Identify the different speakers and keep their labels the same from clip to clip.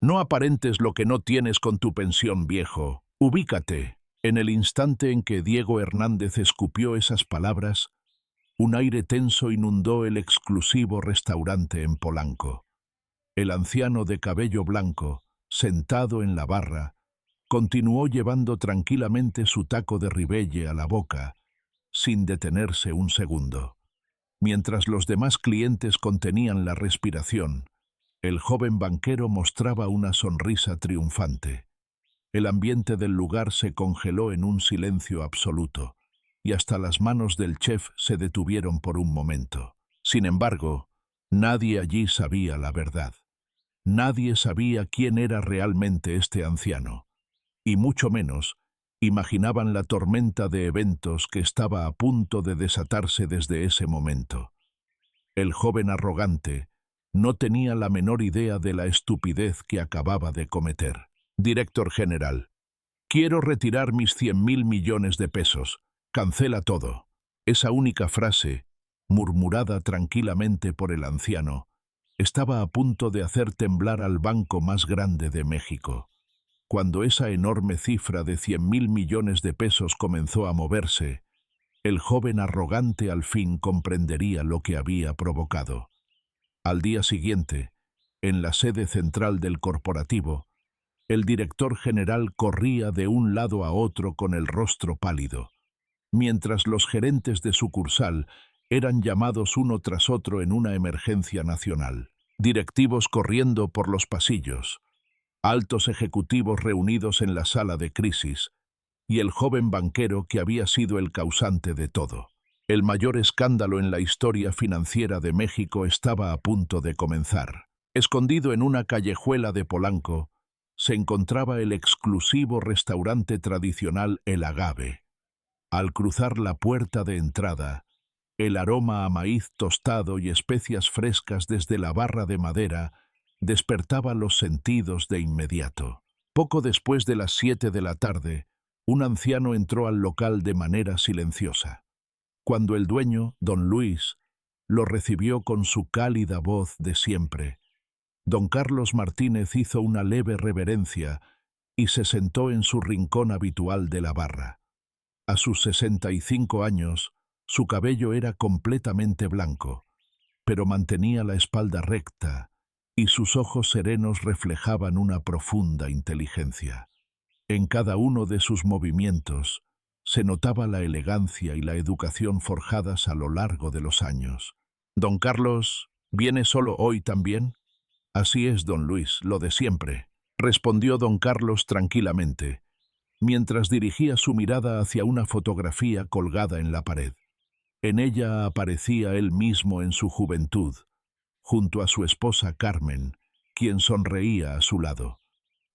Speaker 1: No aparentes lo que no tienes con tu pensión, viejo. Ubícate. En el instante en que Diego Hernández escupió esas palabras, un aire tenso inundó el exclusivo restaurante en Polanco. El anciano de cabello blanco, sentado en la barra, continuó llevando tranquilamente su taco de Ribelle a la boca, sin detenerse un segundo. Mientras los demás clientes contenían la respiración, el joven banquero mostraba una sonrisa triunfante. El ambiente del lugar se congeló en un silencio absoluto, y hasta las manos del chef se detuvieron por un momento. Sin embargo, nadie allí sabía la verdad. Nadie sabía quién era realmente este anciano, y mucho menos imaginaban la tormenta de eventos que estaba a punto de desatarse desde ese momento. El joven arrogante no tenía la menor idea de la estupidez que acababa de cometer. Director general, quiero retirar mis 100.000 millones de pesos. Cancela todo. Esa única frase, murmurada tranquilamente por el anciano, estaba a punto de hacer temblar al banco más grande de México. Cuando esa enorme cifra de 100.000 millones de pesos comenzó a moverse, el joven arrogante al fin comprendería lo que había provocado. Al día siguiente, en la sede central del corporativo, el director general corría de un lado a otro con el rostro pálido, mientras los gerentes de sucursal eran llamados uno tras otro en una emergencia nacional. Directivos corriendo por los pasillos, altos ejecutivos reunidos en la sala de crisis, y el joven banquero que había sido el causante de todo. El mayor escándalo en la historia financiera de México estaba a punto de comenzar. Escondido en una callejuela de Polanco, se encontraba el exclusivo restaurante tradicional El Agave. Al cruzar la puerta de entrada, el aroma a maíz tostado y especias frescas desde la barra de madera despertaba los sentidos de inmediato. Poco después de las 7 de la tarde, un anciano entró al local de manera silenciosa. Cuando el dueño, don Luis, lo recibió con su cálida voz de siempre, don Carlos Martínez hizo una leve reverencia y se sentó en su rincón habitual de la barra. A sus 65 años, su cabello era completamente blanco, pero mantenía la espalda recta y sus ojos serenos reflejaban una profunda inteligencia. En cada uno de sus movimientos se notaba la elegancia y la educación forjadas a lo largo de los años. «Don Carlos, ¿viene solo hoy también?» «Así es, don Luis, lo de siempre», respondió don Carlos tranquilamente, mientras dirigía su mirada hacia una fotografía colgada en la pared. En ella aparecía él mismo en su juventud, junto a su esposa Carmen, quien sonreía a su lado.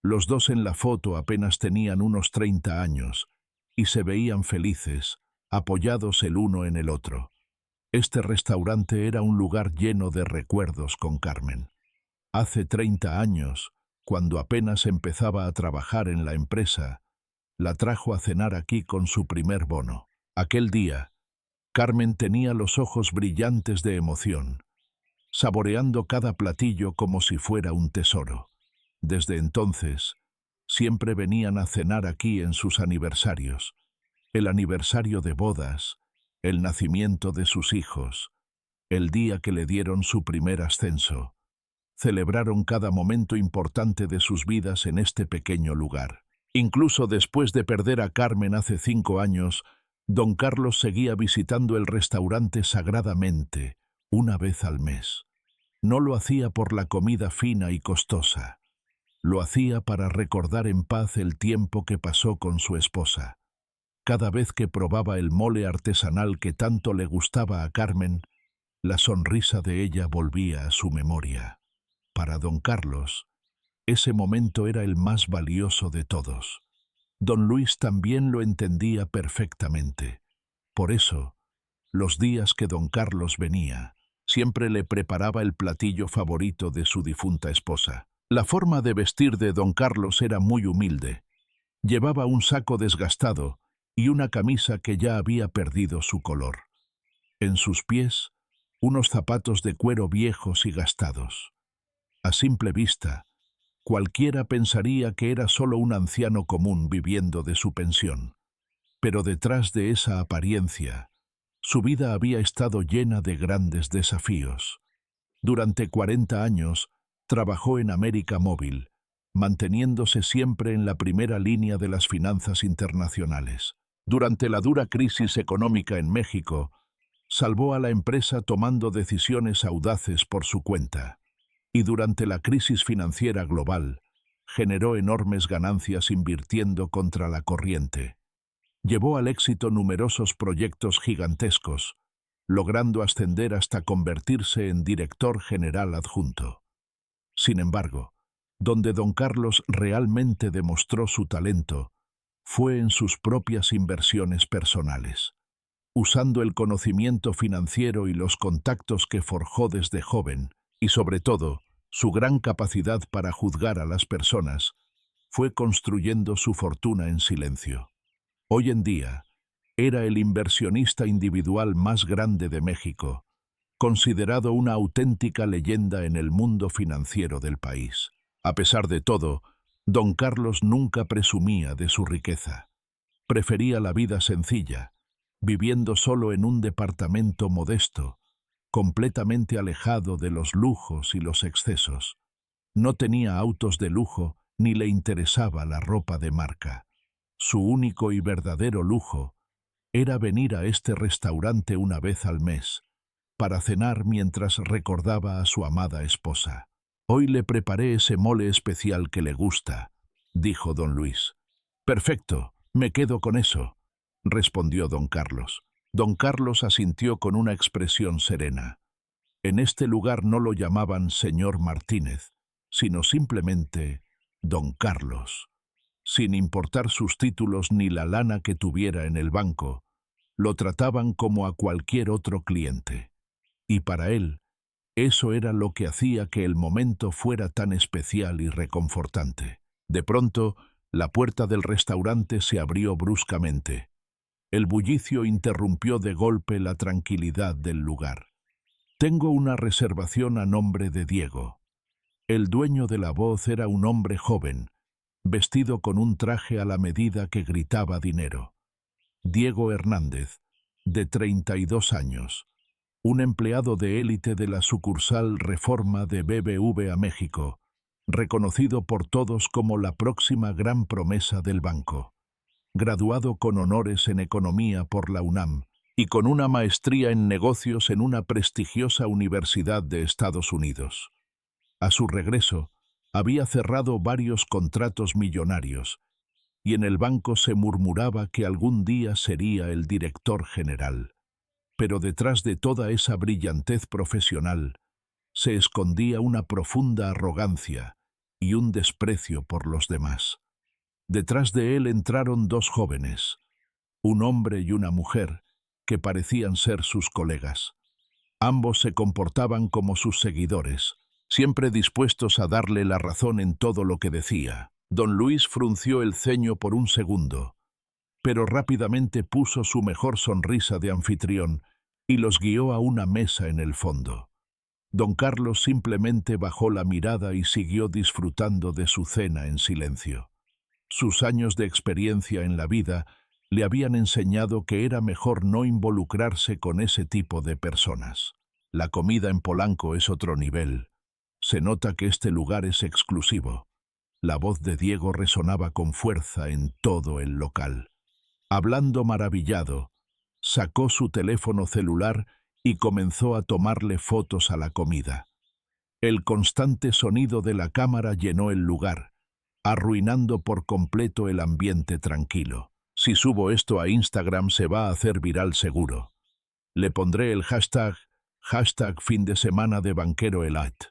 Speaker 1: Los dos en la foto apenas tenían unos 30 años y se veían felices, apoyados el uno en el otro. Este restaurante era un lugar lleno de recuerdos con Carmen. Hace 30 años, cuando apenas empezaba a trabajar en la empresa, la trajo a cenar aquí con su primer bono. Aquel día, Carmen tenía los ojos brillantes de emoción, saboreando cada platillo como si fuera un tesoro. Desde entonces, siempre venían a cenar aquí en sus aniversarios, el aniversario de bodas, el nacimiento de sus hijos, el día que le dieron su primer ascenso. Celebraron cada momento importante de sus vidas en este pequeño lugar. Incluso después de perder a Carmen hace 5 años, don Carlos seguía visitando el restaurante sagradamente, una vez al mes. No lo hacía por la comida fina y costosa. Lo hacía para recordar en paz el tiempo que pasó con su esposa. Cada vez que probaba el mole artesanal que tanto le gustaba a Carmen, la sonrisa de ella volvía a su memoria. Para don Carlos, ese momento era el más valioso de todos. Don Luis también lo entendía perfectamente. Por eso, los días que don Carlos venía, siempre le preparaba el platillo favorito de su difunta esposa. La forma de vestir de don Carlos era muy humilde. Llevaba un saco desgastado y una camisa que ya había perdido su color. En sus pies, unos zapatos de cuero viejos y gastados. A simple vista, Cualquiera pensaría que era solo un anciano común viviendo de su pensión. Pero detrás de esa apariencia, su vida había estado llena de grandes desafíos. Durante 40 años, trabajó en América Móvil, manteniéndose siempre en la primera línea de las finanzas internacionales. Durante la dura crisis económica en México, salvó a la empresa tomando decisiones audaces por su cuenta. Y durante la crisis financiera global, generó enormes ganancias invirtiendo contra la corriente. Llevó al éxito numerosos proyectos gigantescos, logrando ascender hasta convertirse en director general adjunto. Sin embargo, donde don Carlos realmente demostró su talento fue en sus propias inversiones personales. Usando el conocimiento financiero y los contactos que forjó desde joven, y sobre todo, su gran capacidad para juzgar a las personas, fue construyendo su fortuna en silencio. Hoy en día, era el inversionista individual más grande de México, considerado una auténtica leyenda en el mundo financiero del país. A pesar de todo, don Carlos nunca presumía de su riqueza. Prefería la vida sencilla, viviendo solo en un departamento modesto, completamente alejado de los lujos y los excesos. No tenía autos de lujo ni le interesaba la ropa de marca. Su único y verdadero lujo era venir a este restaurante una vez al mes, para cenar mientras recordaba a su amada esposa. «Hoy le preparé ese mole especial que le gusta», dijo don Luis. «Perfecto, me quedo con eso», respondió don Carlos. Don Carlos asintió con una expresión serena. En este lugar no lo llamaban señor Martínez, sino simplemente don Carlos. Sin importar sus títulos ni la lana que tuviera en el banco, lo trataban como a cualquier otro cliente. Y para él, eso era lo que hacía que el momento fuera tan especial y reconfortante. De pronto, la puerta del restaurante se abrió bruscamente. El bullicio interrumpió de golpe la tranquilidad del lugar. «Tengo una reservación a nombre de Diego». El dueño de la voz era un hombre joven, vestido con un traje a la medida que gritaba dinero. Diego Hernández, de 32 años, un empleado de élite de la sucursal Reforma de BBVA México, reconocido por todos como la próxima gran promesa del banco. Graduado con honores en economía por la UNAM y con una maestría en negocios en una prestigiosa universidad de Estados Unidos. A su regreso, había cerrado varios contratos millonarios, y en el banco se murmuraba que algún día sería el director general. Pero detrás de toda esa brillantez profesional, se escondía una profunda arrogancia y un desprecio por los demás. Detrás de él entraron dos jóvenes, un hombre y una mujer, que parecían ser sus colegas. Ambos se comportaban como sus seguidores, siempre dispuestos a darle la razón en todo lo que decía. Don Luis frunció el ceño por un segundo, pero rápidamente puso su mejor sonrisa de anfitrión y los guió a una mesa en el fondo. Don Carlos simplemente bajó la mirada y siguió disfrutando de su cena en silencio. Sus años de experiencia en la vida le habían enseñado que era mejor no involucrarse con ese tipo de personas. La comida en Polanco es otro nivel. Se nota que este lugar es exclusivo. La voz de Diego resonaba con fuerza en todo el local. Hablando maravillado, sacó su teléfono celular y comenzó a tomarle fotos a la comida. El constante sonido de la cámara llenó el lugar, arruinando por completo el ambiente tranquilo. Si subo esto a Instagram se va a hacer viral seguro. Le pondré el hashtag fin de semana de banquero Elite.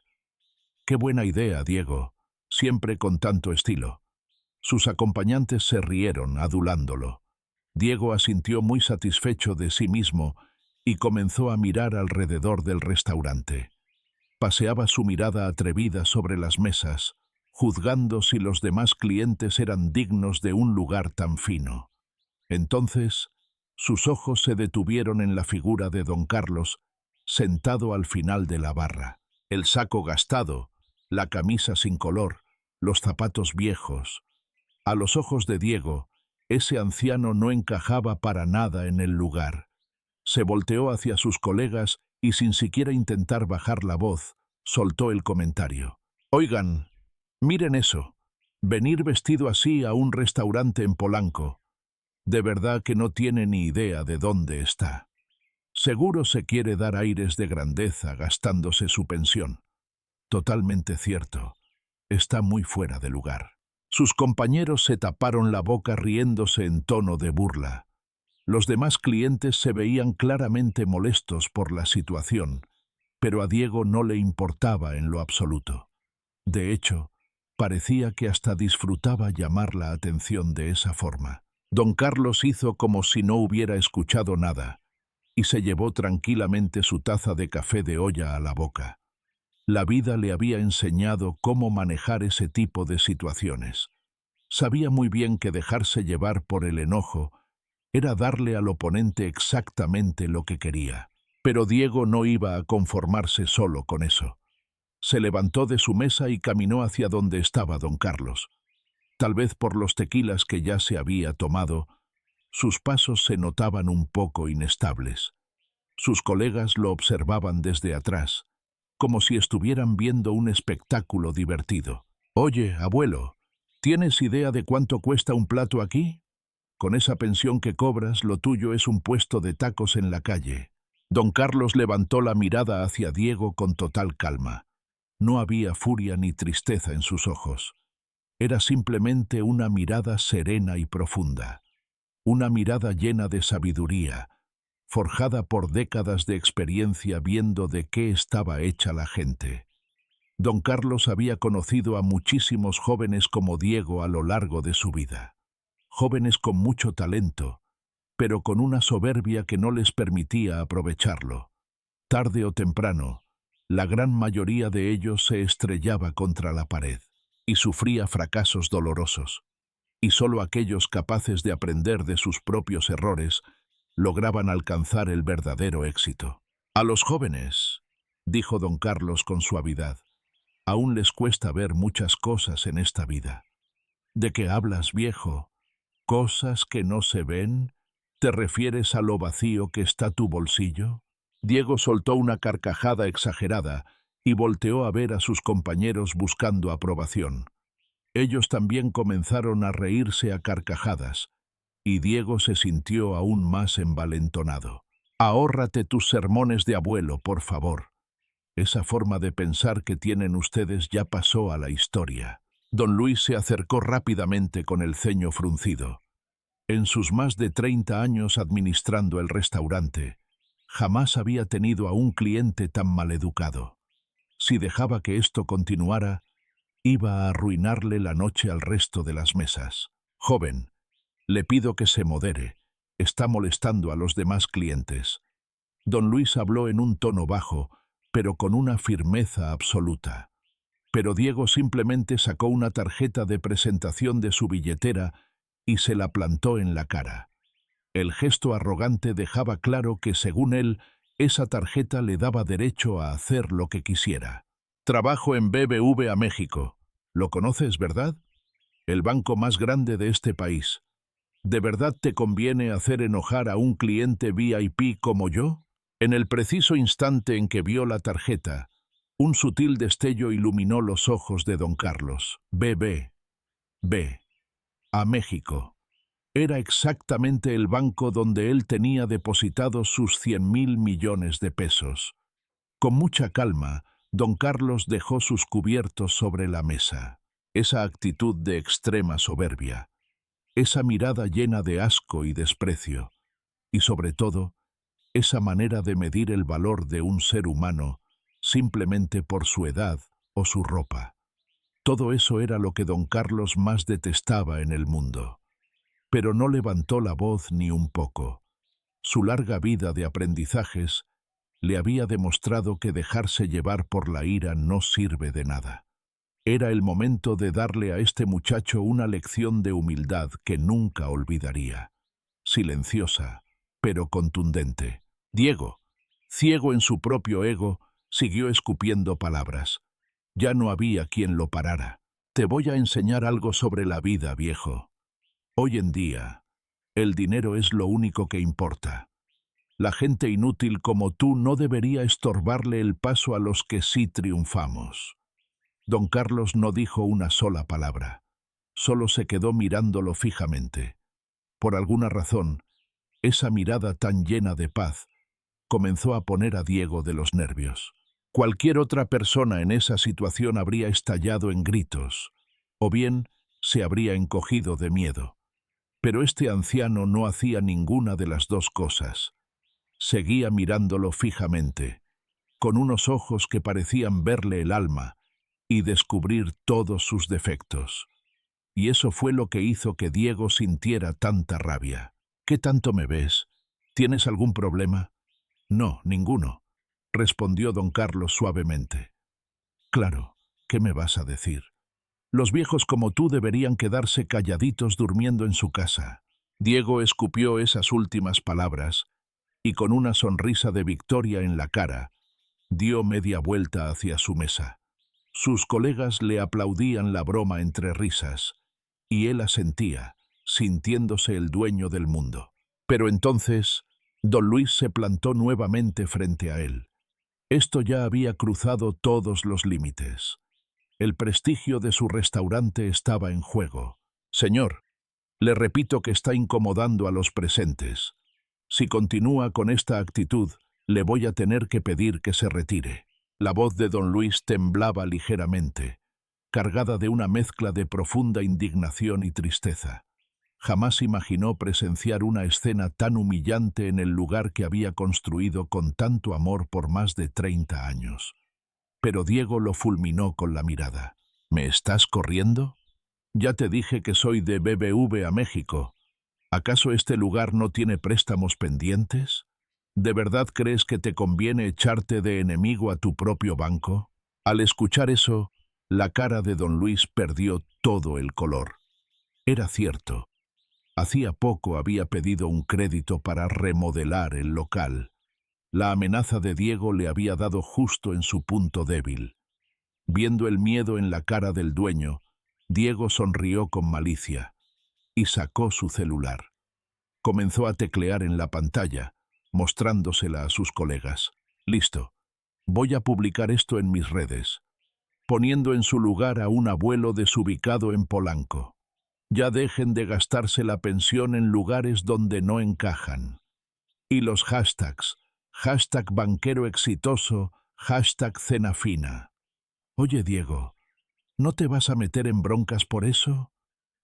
Speaker 1: Qué buena idea, Diego, siempre con tanto estilo. Sus acompañantes se rieron, adulándolo. Diego asintió muy satisfecho de sí mismo y comenzó a mirar alrededor del restaurante. Paseaba su mirada atrevida sobre las mesas, juzgando si los demás clientes eran dignos de un lugar tan fino. Entonces, sus ojos se detuvieron en la figura de don Carlos, sentado al final de la barra. El saco gastado, la camisa sin color, los zapatos viejos. A los ojos de Diego, ese anciano no encajaba para nada en el lugar. Se volteó hacia sus colegas y sin siquiera intentar bajar la voz, soltó el comentario. «Oigan, miren eso. Venir vestido así a un restaurante en Polanco. De verdad que no tiene ni idea de dónde está. Seguro se quiere dar aires de grandeza gastándose su pensión». Totalmente cierto. Está muy fuera de lugar. Sus compañeros se taparon la boca riéndose en tono de burla. Los demás clientes se veían claramente molestos por la situación, pero a Diego no le importaba en lo absoluto. De hecho, parecía que hasta disfrutaba llamar la atención de esa forma. Don Carlos hizo como si no hubiera escuchado nada y se llevó tranquilamente su taza de café de olla a la boca. La vida le había enseñado cómo manejar ese tipo de situaciones. Sabía muy bien que dejarse llevar por el enojo era darle al oponente exactamente lo que quería. Pero Diego no iba a conformarse solo con eso. Se levantó de su mesa y caminó hacia donde estaba don Carlos. Tal vez por los tequilas que ya se había tomado, sus pasos se notaban un poco inestables. Sus colegas lo observaban desde atrás, como si estuvieran viendo un espectáculo divertido. «Oye, abuelo, ¿tienes idea de cuánto cuesta un plato aquí? Con esa pensión que cobras, lo tuyo es un puesto de tacos en la calle». Don Carlos levantó la mirada hacia Diego con total calma. No había furia ni tristeza en sus ojos. Era simplemente una mirada serena y profunda. Una mirada llena de sabiduría, forjada por décadas de experiencia viendo de qué estaba hecha la gente. Don Carlos había conocido a muchísimos jóvenes como Diego a lo largo de su vida. Jóvenes con mucho talento, pero con una soberbia que no les permitía aprovecharlo. Tarde o temprano, la gran mayoría de ellos se estrellaba contra la pared y sufría fracasos dolorosos, y solo aquellos capaces de aprender de sus propios errores lograban alcanzar el verdadero éxito. «A los jóvenes», dijo don Carlos con suavidad, «aún les cuesta ver muchas cosas en esta vida». «¿De qué hablas, viejo? ¿Cosas que no se ven? ¿Te refieres a lo vacío que está tu bolsillo?» Diego soltó una carcajada exagerada y volteó a ver a sus compañeros buscando aprobación. Ellos también comenzaron a reírse a carcajadas, y Diego se sintió aún más envalentonado. «Ahórrate tus sermones de abuelo, por favor. Esa forma de pensar que tienen ustedes ya pasó a la historia». Don Luis se acercó rápidamente con el ceño fruncido. En sus más de 30 años administrando el restaurante, jamás había tenido a un cliente tan maleducado. Si dejaba que esto continuara, iba a arruinarle la noche al resto de las mesas. «Joven, le pido que se modere. Está molestando a los demás clientes». Don Luis habló en un tono bajo, pero con una firmeza absoluta. Pero Diego simplemente sacó una tarjeta de presentación de su billetera y se la plantó en la cara. El gesto arrogante dejaba claro que, según él, esa tarjeta le daba derecho a hacer lo que quisiera. «Trabajo en BBVA México. ¿Lo conoces, verdad? El banco más grande de este país. ¿De verdad te conviene hacer enojar a un cliente VIP como yo?» En el preciso instante en que vio la tarjeta, un sutil destello iluminó los ojos de don Carlos. BBVA México. Era exactamente el banco donde él tenía depositados sus 100.000 millones de pesos. Con mucha calma, don Carlos dejó sus cubiertos sobre la mesa. Esa actitud de extrema soberbia, esa mirada llena de asco y desprecio, y sobre todo, esa manera de medir el valor de un ser humano simplemente por su edad o su ropa. Todo eso era lo que don Carlos más detestaba en el mundo. Pero no levantó la voz ni un poco. Su larga vida de aprendizajes le había demostrado que dejarse llevar por la ira no sirve de nada. Era el momento de darle a este muchacho una lección de humildad que nunca olvidaría. Silenciosa, pero contundente. Diego, ciego en su propio ego, siguió escupiendo palabras. Ya no había quien lo parara. Te voy a enseñar algo sobre la vida, viejo. Hoy en día, el dinero es lo único que importa. La gente inútil como tú no debería estorbarle el paso a los que sí triunfamos. Don Carlos no dijo una sola palabra. Solo se quedó mirándolo fijamente. Por alguna razón, esa mirada tan llena de paz comenzó a poner a Diego de los nervios. Cualquier otra persona en esa situación habría estallado en gritos, o bien se habría encogido de miedo. Pero este anciano no hacía ninguna de las dos cosas. Seguía mirándolo fijamente, con unos ojos que parecían verle el alma y descubrir todos sus defectos. Y eso fue lo que hizo que Diego sintiera tanta rabia. ¿Qué tanto me ves? ¿Tienes algún problema? No, ninguno, respondió don Carlos suavemente. Claro, ¿qué me vas a decir? Los viejos como tú deberían quedarse calladitos durmiendo en su casa. Diego escupió esas últimas palabras y con una sonrisa de victoria en la cara, dio media vuelta hacia su mesa. Sus colegas le aplaudían la broma entre risas, y él asentía, sintiéndose el dueño del mundo. Pero entonces, don Luis se plantó nuevamente frente a él. Esto ya había cruzado todos los límites. El prestigio de su restaurante estaba en juego. Señor, le repito que está incomodando a los presentes. Si continúa con esta actitud, le voy a tener que pedir que se retire. La voz de don Luis temblaba ligeramente, cargada de una mezcla de profunda indignación y tristeza. Jamás imaginó presenciar una escena tan humillante en el lugar que había construido con tanto amor por más de 30 años. Pero Diego lo fulminó con la mirada. ¿Me estás corriendo? Ya te dije que soy de BBV a México. ¿Acaso este lugar no tiene préstamos pendientes? ¿De verdad crees que te conviene echarte de enemigo a tu propio banco? Al escuchar eso, la cara de don Luis perdió todo el color. Era cierto. Hacía poco había pedido un crédito para remodelar el local. La amenaza de Diego le había dado justo en su punto débil. Viendo el miedo en la cara del dueño, Diego sonrió con malicia y sacó su celular. Comenzó a teclear en la pantalla, mostrándosela a sus colegas. Listo, voy a publicar esto en mis redes, poniendo en su lugar a un abuelo desubicado en Polanco. Ya dejen de gastarse la pensión en lugares donde no encajan. Y los hashtags, hashtag banquero exitoso, hashtag cena fina. Oye, Diego, ¿no te vas a meter en broncas por eso?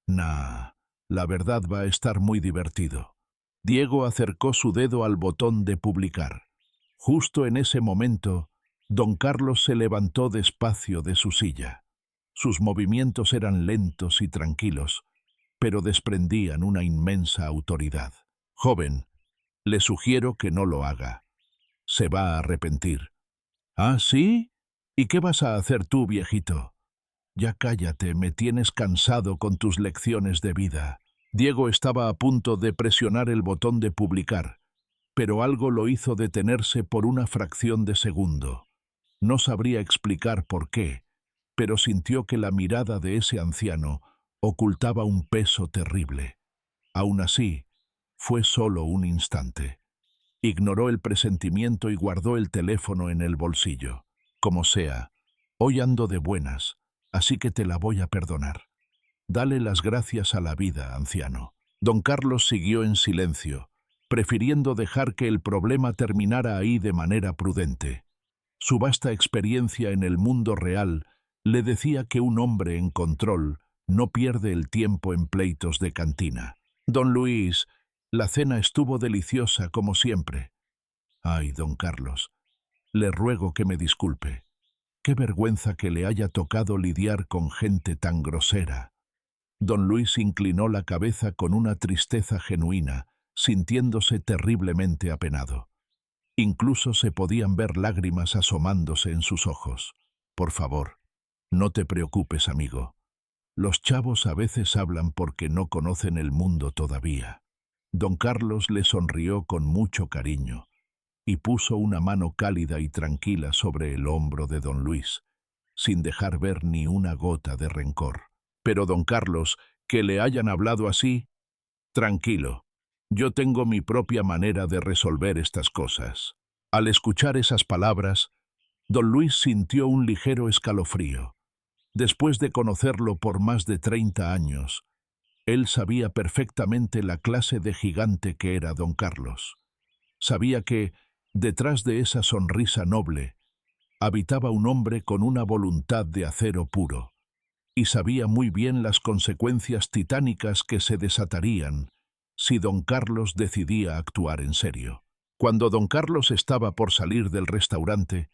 Speaker 1: Nah, la verdad va a estar muy divertido. Diego acercó su dedo al botón de publicar. Justo en ese momento, don Carlos se levantó despacio de su silla. Sus movimientos eran lentos y tranquilos, pero desprendían una inmensa autoridad. Joven, le sugiero que no lo haga. Se va a arrepentir. ¿Ah, sí? ¿Y qué vas a hacer tú, viejito? Ya cállate, me tienes cansado con tus lecciones de vida. Diego estaba a punto de presionar el botón de publicar, pero algo lo hizo detenerse por una fracción de segundo. No sabría explicar por qué, pero sintió que la mirada de ese anciano ocultaba un peso terrible. Aún así, fue solo un instante. Ignoró el presentimiento y guardó el teléfono en el bolsillo. Como sea, hoy ando de buenas, así que te la voy a perdonar. Dale las gracias a la vida, anciano. Don Carlos siguió en silencio, prefiriendo dejar que el problema terminara ahí de manera prudente. Su vasta experiencia en el mundo real le decía que un hombre en control no pierde el tiempo en pleitos de cantina. Don Luis, la cena estuvo deliciosa como siempre. Ay, don Carlos, le ruego que me disculpe. Qué vergüenza que le haya tocado lidiar con gente tan grosera. Don Luis inclinó la cabeza con una tristeza genuina, sintiéndose terriblemente apenado. Incluso se podían ver lágrimas asomándose en sus ojos. Por favor, no te preocupes, amigo. Los chavos a veces hablan porque no conocen el mundo todavía. Don Carlos le sonrió con mucho cariño y puso una mano cálida y tranquila sobre el hombro de don Luis, sin dejar ver ni una gota de rencor. Pero don Carlos, que le hayan hablado así, tranquilo, yo tengo mi propia manera de resolver estas cosas. Al escuchar esas palabras, don Luis sintió un ligero escalofrío. Después de conocerlo por más de 30 años, él sabía perfectamente la clase de gigante que era don Carlos. Sabía que, detrás de esa sonrisa noble, habitaba un hombre con una voluntad de acero puro, y sabía muy bien las consecuencias titánicas que se desatarían si don Carlos decidía actuar en serio. Cuando don Carlos estaba por salir del restaurante,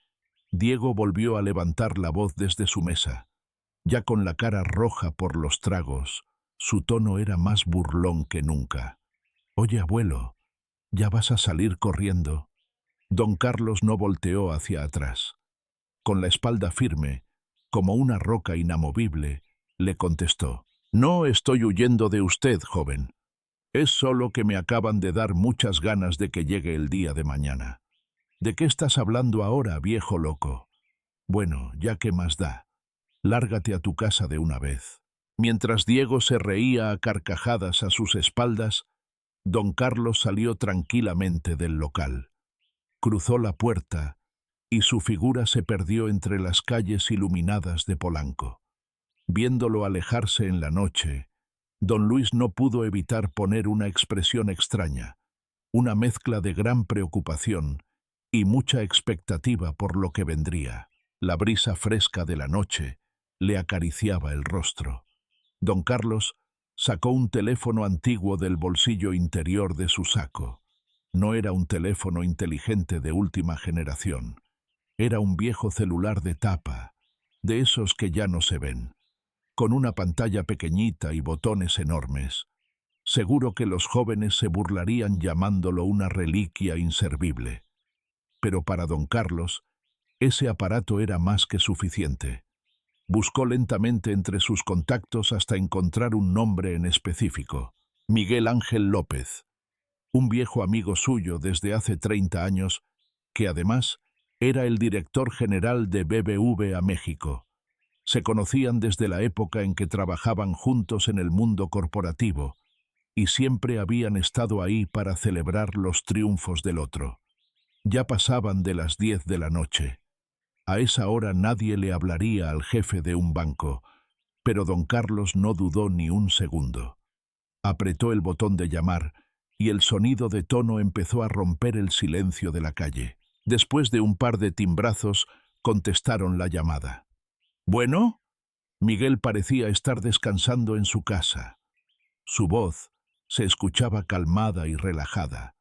Speaker 1: Diego volvió a levantar la voz desde su mesa. Ya con la cara roja por los tragos, su tono era más burlón que nunca. «Oye, abuelo, ¿ya vas a salir corriendo?» Don Carlos no volteó hacia atrás. Con la espalda firme, como una roca inamovible, le contestó: «No estoy huyendo de usted, joven. Es solo que me acaban de dar muchas ganas de que llegue el día de mañana». «¿De qué estás hablando ahora, viejo loco?» «Bueno, ya qué más da. Lárgate a tu casa de una vez». Mientras Diego se reía a carcajadas a sus espaldas, don Carlos salió tranquilamente del local. Cruzó la puerta y su figura se perdió entre las calles iluminadas de Polanco. Viéndolo alejarse en la noche, don Luis no pudo evitar poner una expresión extraña, una mezcla de gran preocupación y mucha expectativa por lo que vendría. La brisa fresca de la noche le acariciaba el rostro. Don Carlos sacó un teléfono antiguo del bolsillo interior de su saco. No era un teléfono inteligente de última generación. Era un viejo celular de tapa, de esos que ya no se ven, con una pantalla pequeñita y botones enormes. Seguro que los jóvenes se burlarían llamándolo una reliquia inservible. Pero para don Carlos, ese aparato era más que suficiente. Buscó lentamente entre sus contactos hasta encontrar un nombre en específico: Miguel Ángel López, un viejo amigo suyo desde hace 30 años, que además era el director general de BBVA México. Se conocían desde la época en que trabajaban juntos en el mundo corporativo, y siempre habían estado ahí para celebrar los triunfos del otro. Ya pasaban de las 10 de la noche. A esa hora nadie le hablaría al jefe de un banco, pero don Carlos no dudó ni un segundo. Apretó el botón de llamar y el sonido de tono empezó a romper el silencio de la calle. Después de un par de timbrazos, contestaron la llamada. «¿Bueno?» Miguel parecía estar descansando en su casa. Su voz se escuchaba calmada y relajada.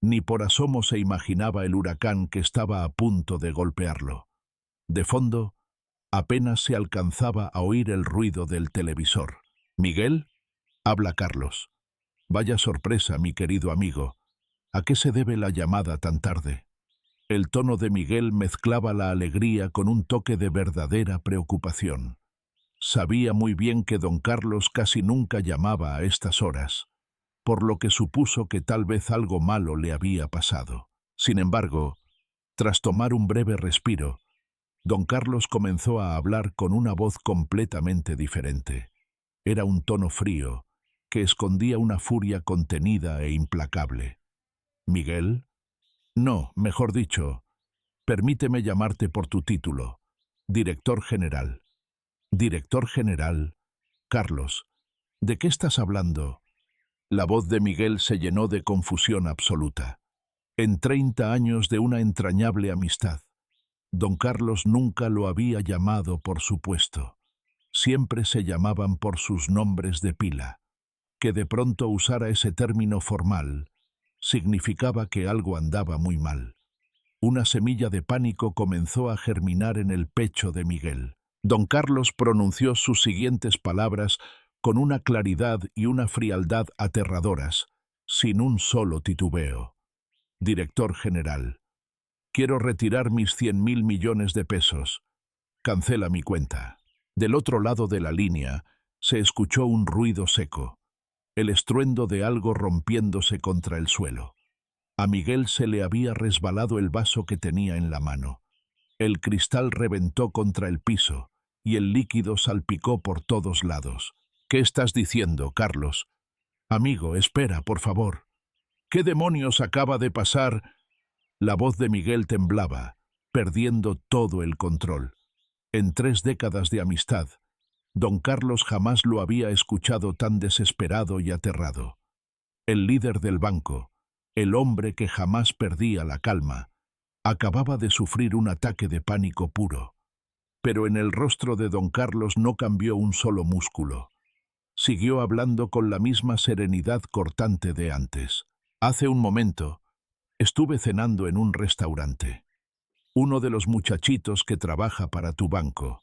Speaker 1: Ni por asomo se imaginaba el huracán que estaba a punto de golpearlo. De fondo, apenas se alcanzaba a oír el ruido del televisor. «¿Miguel?» «Habla Carlos». «Vaya sorpresa, mi querido amigo. ¿A qué se debe la llamada tan tarde?» El tono de Miguel mezclaba la alegría con un toque de verdadera preocupación. Sabía muy bien que don Carlos casi nunca llamaba a estas horas, por lo que supuso que tal vez algo malo le había pasado. Sin embargo, tras tomar un breve respiro, don Carlos comenzó a hablar con una voz completamente diferente. Era un tono frío, que escondía una furia contenida e implacable. «¿Miguel?» «No, mejor dicho, permíteme llamarte por tu título. Director general». «¿Director general?» «Carlos, ¿de qué estás hablando?» La voz de Miguel se llenó de confusión absoluta. En 30 años de una entrañable amistad, don Carlos nunca lo había llamado por su puesto. Siempre se llamaban por sus nombres de pila. Que de pronto usara ese término formal significaba que algo andaba muy mal. Una semilla de pánico comenzó a germinar en el pecho de Miguel. Don Carlos pronunció sus siguientes palabras con una claridad y una frialdad aterradoras, sin un solo titubeo. «Director general, quiero retirar mis 100.000 millones de pesos. Cancela mi cuenta». Del otro lado de la línea se escuchó un ruido seco, el estruendo de algo rompiéndose contra el suelo. A Miguel se le había resbalado el vaso que tenía en la mano. El cristal reventó contra el piso y el líquido salpicó por todos lados. ¿Qué estás diciendo, Carlos? Amigo, espera, por favor. ¿Qué demonios acaba de pasar? La voz de Miguel temblaba, perdiendo todo el control. En 3 décadas de amistad, don Carlos jamás lo había escuchado tan desesperado y aterrado. El líder del banco, el hombre que jamás perdía la calma, acababa de sufrir un ataque de pánico puro. Pero en el rostro de don Carlos no cambió un solo músculo. Siguió hablando con la misma serenidad cortante de antes. Hace un momento, estuve cenando en un restaurante. Uno de los muchachitos que trabaja para tu banco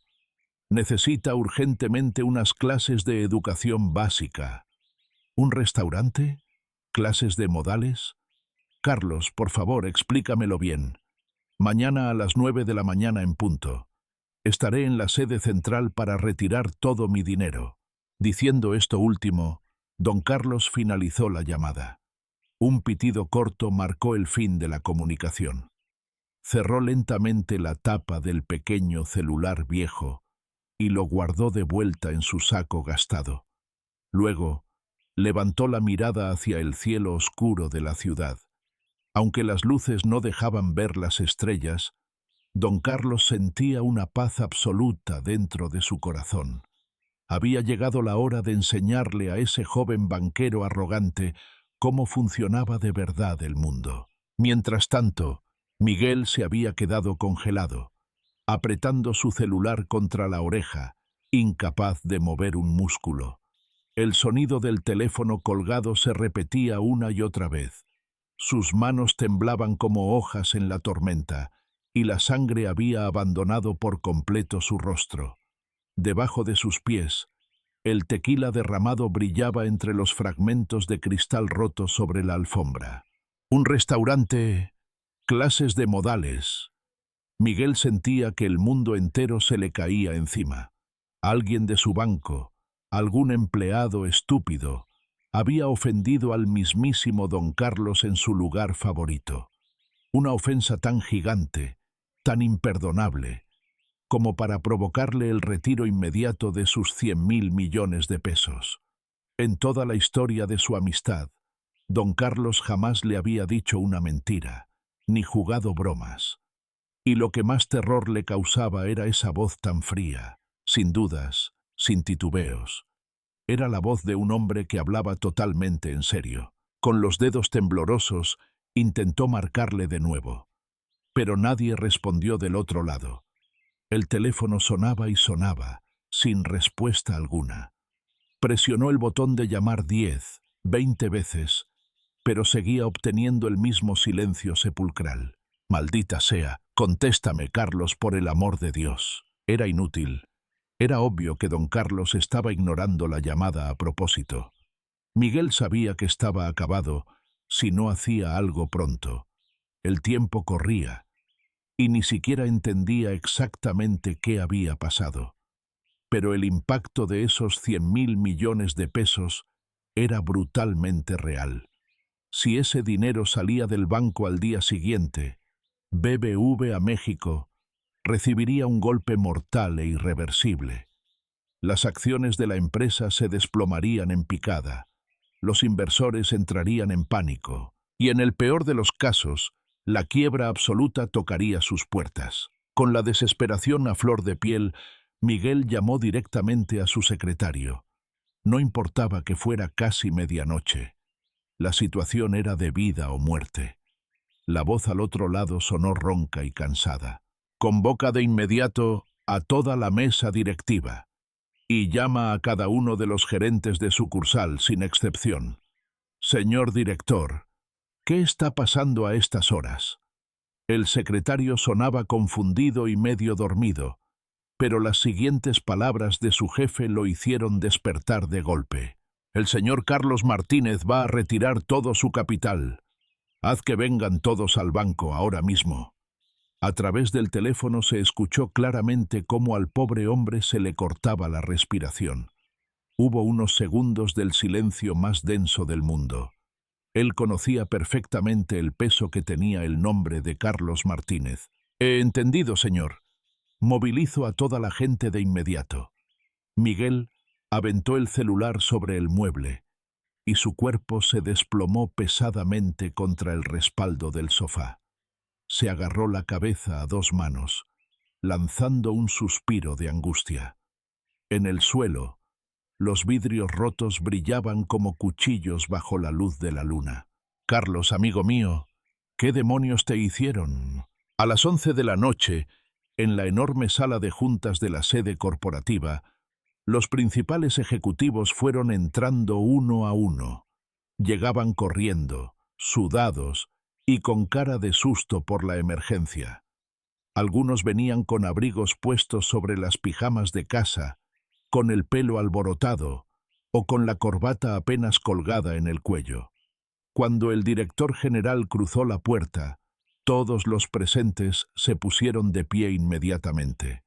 Speaker 1: necesita urgentemente unas clases de educación básica. ¿Un restaurante? ¿Clases de modales? Carlos, por favor, explícamelo bien. Mañana a las 9 de la mañana en punto. Estaré en la sede central para retirar todo mi dinero. Diciendo esto último, don Carlos finalizó la llamada. Un pitido corto marcó el fin de la comunicación. Cerró lentamente la tapa del pequeño celular viejo y lo guardó de vuelta en su saco gastado. Luego, levantó la mirada hacia el cielo oscuro de la ciudad. Aunque las luces no dejaban ver las estrellas, don Carlos sentía una paz absoluta dentro de su corazón. Había llegado la hora de enseñarle a ese joven banquero arrogante cómo funcionaba de verdad el mundo. Mientras tanto, Miguel se había quedado congelado, apretando su celular contra la oreja, incapaz de mover un músculo. El sonido del teléfono colgado se repetía una y otra vez. Sus manos temblaban como hojas en la tormenta, y la sangre había abandonado por completo su rostro. Debajo de sus pies, el tequila derramado brillaba entre los fragmentos de cristal roto sobre la alfombra. Un restaurante, clases de modales. Miguel sentía que el mundo entero se le caía encima. Alguien de su banco, algún empleado estúpido, había ofendido al mismísimo don Carlos en su lugar favorito. Una ofensa tan gigante, tan imperdonable, como para provocarle el retiro inmediato de sus 100.000 millones de pesos. En toda la historia de su amistad, don Carlos jamás le había dicho una mentira, ni jugado bromas. Y lo que más terror le causaba era esa voz tan fría, sin dudas, sin titubeos. Era la voz de un hombre que hablaba totalmente en serio. Con los dedos temblorosos, intentó marcarle de nuevo. Pero nadie respondió del otro lado. El teléfono sonaba y sonaba, sin respuesta alguna. Presionó el botón de llamar 10, 20 veces, pero seguía obteniendo el mismo silencio sepulcral. Maldita sea, contéstame, Carlos, por el amor de Dios. Era inútil. Era obvio que don Carlos estaba ignorando la llamada a propósito. Miguel sabía que estaba acabado si no hacía algo pronto. El tiempo corría, y ni siquiera entendía exactamente qué había pasado. Pero el impacto de esos 100.000 millones de pesos era brutalmente real. Si ese dinero salía del banco al día siguiente, BBV a México recibiría un golpe mortal e irreversible. Las acciones de la empresa se desplomarían en picada, los inversores entrarían en pánico, y en el peor de los casos, la quiebra absoluta tocaría sus puertas. Con la desesperación a flor de piel, Miguel llamó directamente a su secretario. No importaba que fuera casi medianoche. La situación era de vida o muerte. La voz al otro lado sonó ronca y cansada. Convoca de inmediato a toda la mesa directiva y llama a cada uno de los gerentes de sucursal sin excepción. Señor director, ¿qué está pasando a estas horas? El secretario sonaba confundido y medio dormido, pero las siguientes palabras de su jefe lo hicieron despertar de golpe. El señor Carlos Martínez va a retirar todo su capital. Haz que vengan todos al banco ahora mismo. A través del teléfono se escuchó claramente cómo al pobre hombre se le cortaba la respiración. Hubo unos segundos del silencio más denso del mundo. Él conocía perfectamente el peso que tenía el nombre de Carlos Martínez. He entendido, señor. Movilizo a toda la gente de inmediato. Miguel aventó el celular sobre el mueble y su cuerpo se desplomó pesadamente contra el respaldo del sofá. Se agarró la cabeza a dos manos, lanzando un suspiro de angustia. En el suelo, los vidrios rotos brillaban como cuchillos bajo la luz de la luna. Carlos, amigo mío, ¿qué demonios te hicieron? A las 11 de la noche, en la enorme sala de juntas de la sede corporativa, los principales ejecutivos fueron entrando uno a uno. Llegaban corriendo, sudados y con cara de susto por la emergencia. Algunos venían con abrigos puestos sobre las pijamas de casa, con el pelo alborotado o con la corbata apenas colgada en el cuello. Cuando el director general cruzó la puerta, todos los presentes se pusieron de pie inmediatamente.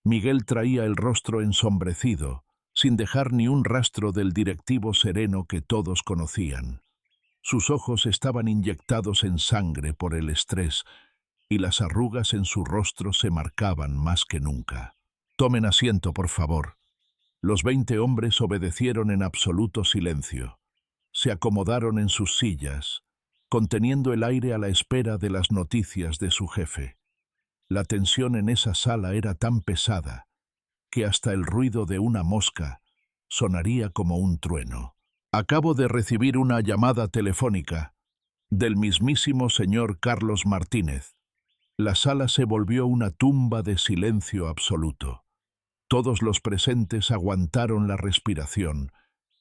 Speaker 1: Miguel traía el rostro ensombrecido, sin dejar ni un rastro del directivo sereno que todos conocían. Sus ojos estaban inyectados en sangre por el estrés y las arrugas en su rostro se marcaban más que nunca. «Tomen asiento, por favor». Los 20 hombres obedecieron en absoluto silencio. Se acomodaron en sus sillas, conteniendo el aire a la espera de las noticias de su jefe. La tensión en esa sala era tan pesada que hasta el ruido de una mosca sonaría como un trueno. Acabo de recibir una llamada telefónica del mismísimo señor Carlos Martínez. La sala se volvió una tumba de silencio absoluto. Todos los presentes aguantaron la respiración,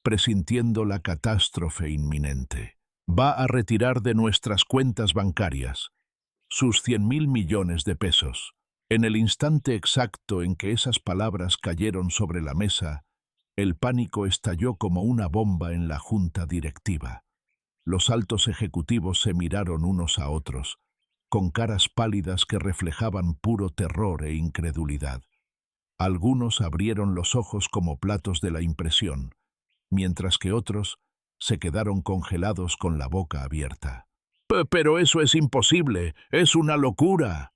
Speaker 1: presintiendo la catástrofe inminente. Va a retirar de nuestras cuentas bancarias sus 100.000 millones de pesos. En el instante exacto en que esas palabras cayeron sobre la mesa, el pánico estalló como una bomba en la junta directiva. Los altos ejecutivos se miraron unos a otros, con caras pálidas que reflejaban puro terror e incredulidad. Algunos abrieron los ojos como platos de la impresión, mientras que otros se quedaron congelados con la boca abierta. «Pero eso es imposible, es una locura.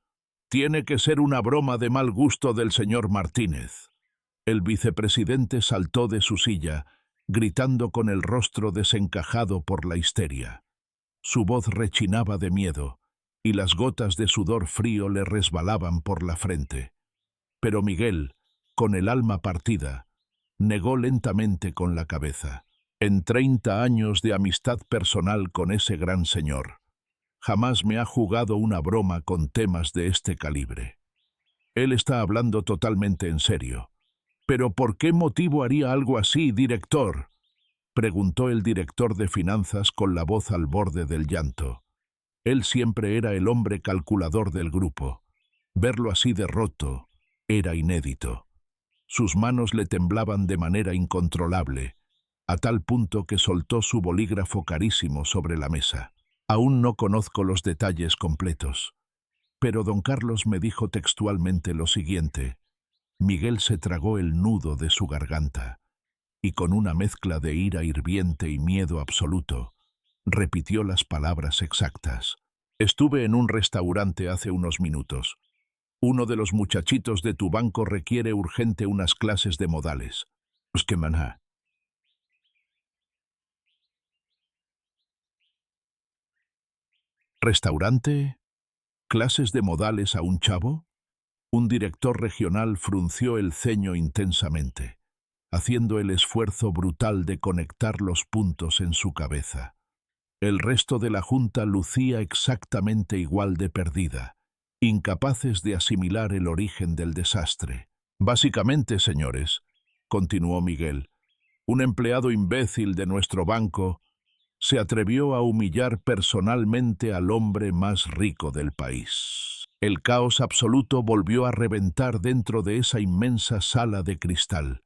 Speaker 1: Tiene que ser una broma de mal gusto del señor Martínez». El vicepresidente saltó de su silla, gritando con el rostro desencajado por la histeria. Su voz rechinaba de miedo, y las gotas de sudor frío le resbalaban por la frente. Pero Miguel, con el alma partida, negó lentamente con la cabeza. En 30 años de amistad personal con ese gran señor, jamás me ha jugado una broma con temas de este calibre. Él está hablando totalmente en serio. «¿Pero por qué motivo haría algo así, director?», preguntó el director de finanzas con la voz al borde del llanto. Él siempre era el hombre calculador del grupo. Verlo así de roto era inédito. Sus manos le temblaban de manera incontrolable, a tal punto que soltó su bolígrafo carísimo sobre la mesa. «Aún no conozco los detalles completos, pero don Carlos me dijo textualmente lo siguiente». Miguel se tragó el nudo de su garganta y con una mezcla de ira hirviente y miedo absoluto, repitió las palabras exactas. «Estuve en un restaurante hace unos minutos. Uno de los muchachitos de tu banco requiere urgente unas clases de modales. ¿Qué maná?» ¿Restaurante? ¿Clases de modales a un chavo? Un director regional frunció el ceño intensamente, haciendo el esfuerzo brutal de conectar los puntos en su cabeza. El resto de la junta lucía exactamente igual de perdida, incapaces de asimilar el origen del desastre. «Básicamente, señores», continuó Miguel, «un empleado imbécil de nuestro banco se atrevió a humillar personalmente al hombre más rico del país». El caos absoluto volvió a reventar dentro de esa inmensa sala de cristal.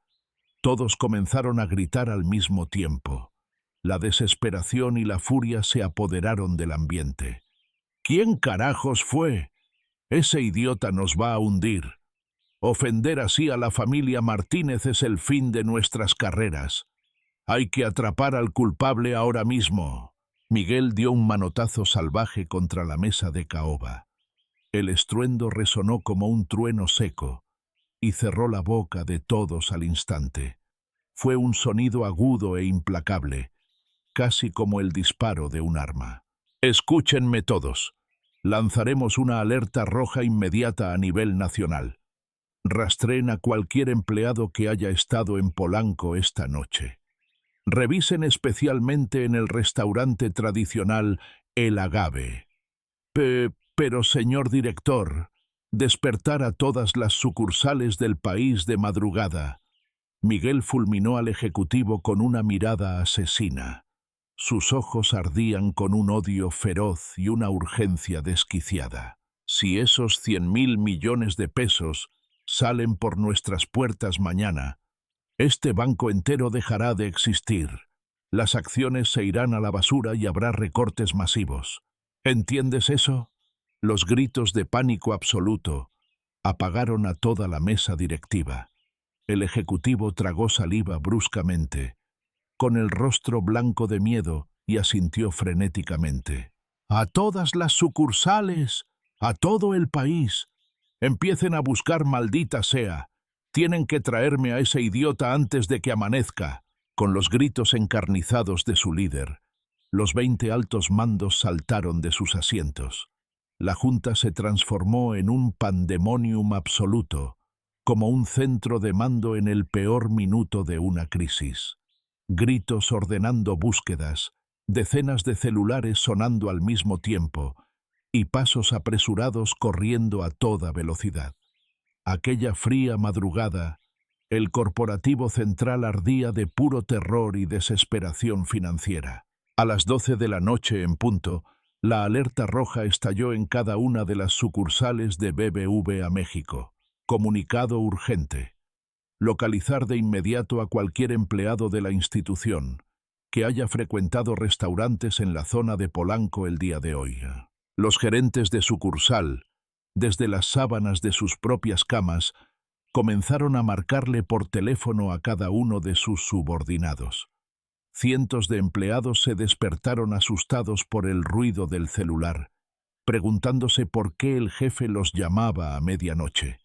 Speaker 1: Todos comenzaron a gritar al mismo tiempo. La desesperación y la furia se apoderaron del ambiente. «¿Quién carajos fue? Ese idiota nos va a hundir. Ofender así a la familia Martínez es el fin de nuestras carreras. Hay que atrapar al culpable ahora mismo». Miguel dio un manotazo salvaje contra la mesa de caoba. El estruendo resonó como un trueno seco y cerró la boca de todos al instante. Fue un sonido agudo e implacable, casi como el disparo de un arma. Escúchenme todos. Lanzaremos una alerta roja inmediata a nivel nacional. Rastreen a cualquier empleado que haya estado en Polanco esta noche. Revisen especialmente en el restaurante tradicional El Agave. Pero, señor director, despertar a todas las sucursales del país de madrugada. Miguel fulminó al ejecutivo con una mirada asesina. Sus ojos ardían con un odio feroz y una urgencia desquiciada. Si esos 100.000 millones de pesos salen por nuestras puertas mañana, este banco entero dejará de existir. Las acciones se irán a la basura y habrá recortes masivos. ¿Entiendes eso? Los gritos de pánico absoluto apagaron a toda la mesa directiva. El ejecutivo tragó saliva bruscamente, con el rostro blanco de miedo, y asintió frenéticamente. «A todas las sucursales, a todo el país. Empiecen a buscar, maldita sea. Tienen que traerme a ese idiota antes de que amanezca». Con los gritos encarnizados de su líder, los 20 altos mandos saltaron de sus asientos. La junta se transformó en un pandemonium absoluto, como un centro de mando en el peor minuto de una crisis. Gritos ordenando búsquedas, decenas de celulares sonando al mismo tiempo y pasos apresurados corriendo a toda velocidad. Aquella fría madrugada, el corporativo central ardía de puro terror y desesperación financiera. A las 12 de la noche en punto, la alerta roja estalló en cada una de las sucursales de BBVA México. Comunicado urgente. Localizar de inmediato a cualquier empleado de la institución que haya frecuentado restaurantes en la zona de Polanco el día de hoy. Los gerentes de sucursal, desde las sábanas de sus propias camas, comenzaron a marcarle por teléfono a cada uno de sus subordinados. Cientos de empleados se despertaron asustados por el ruido del celular, preguntándose por qué el jefe los llamaba a medianoche.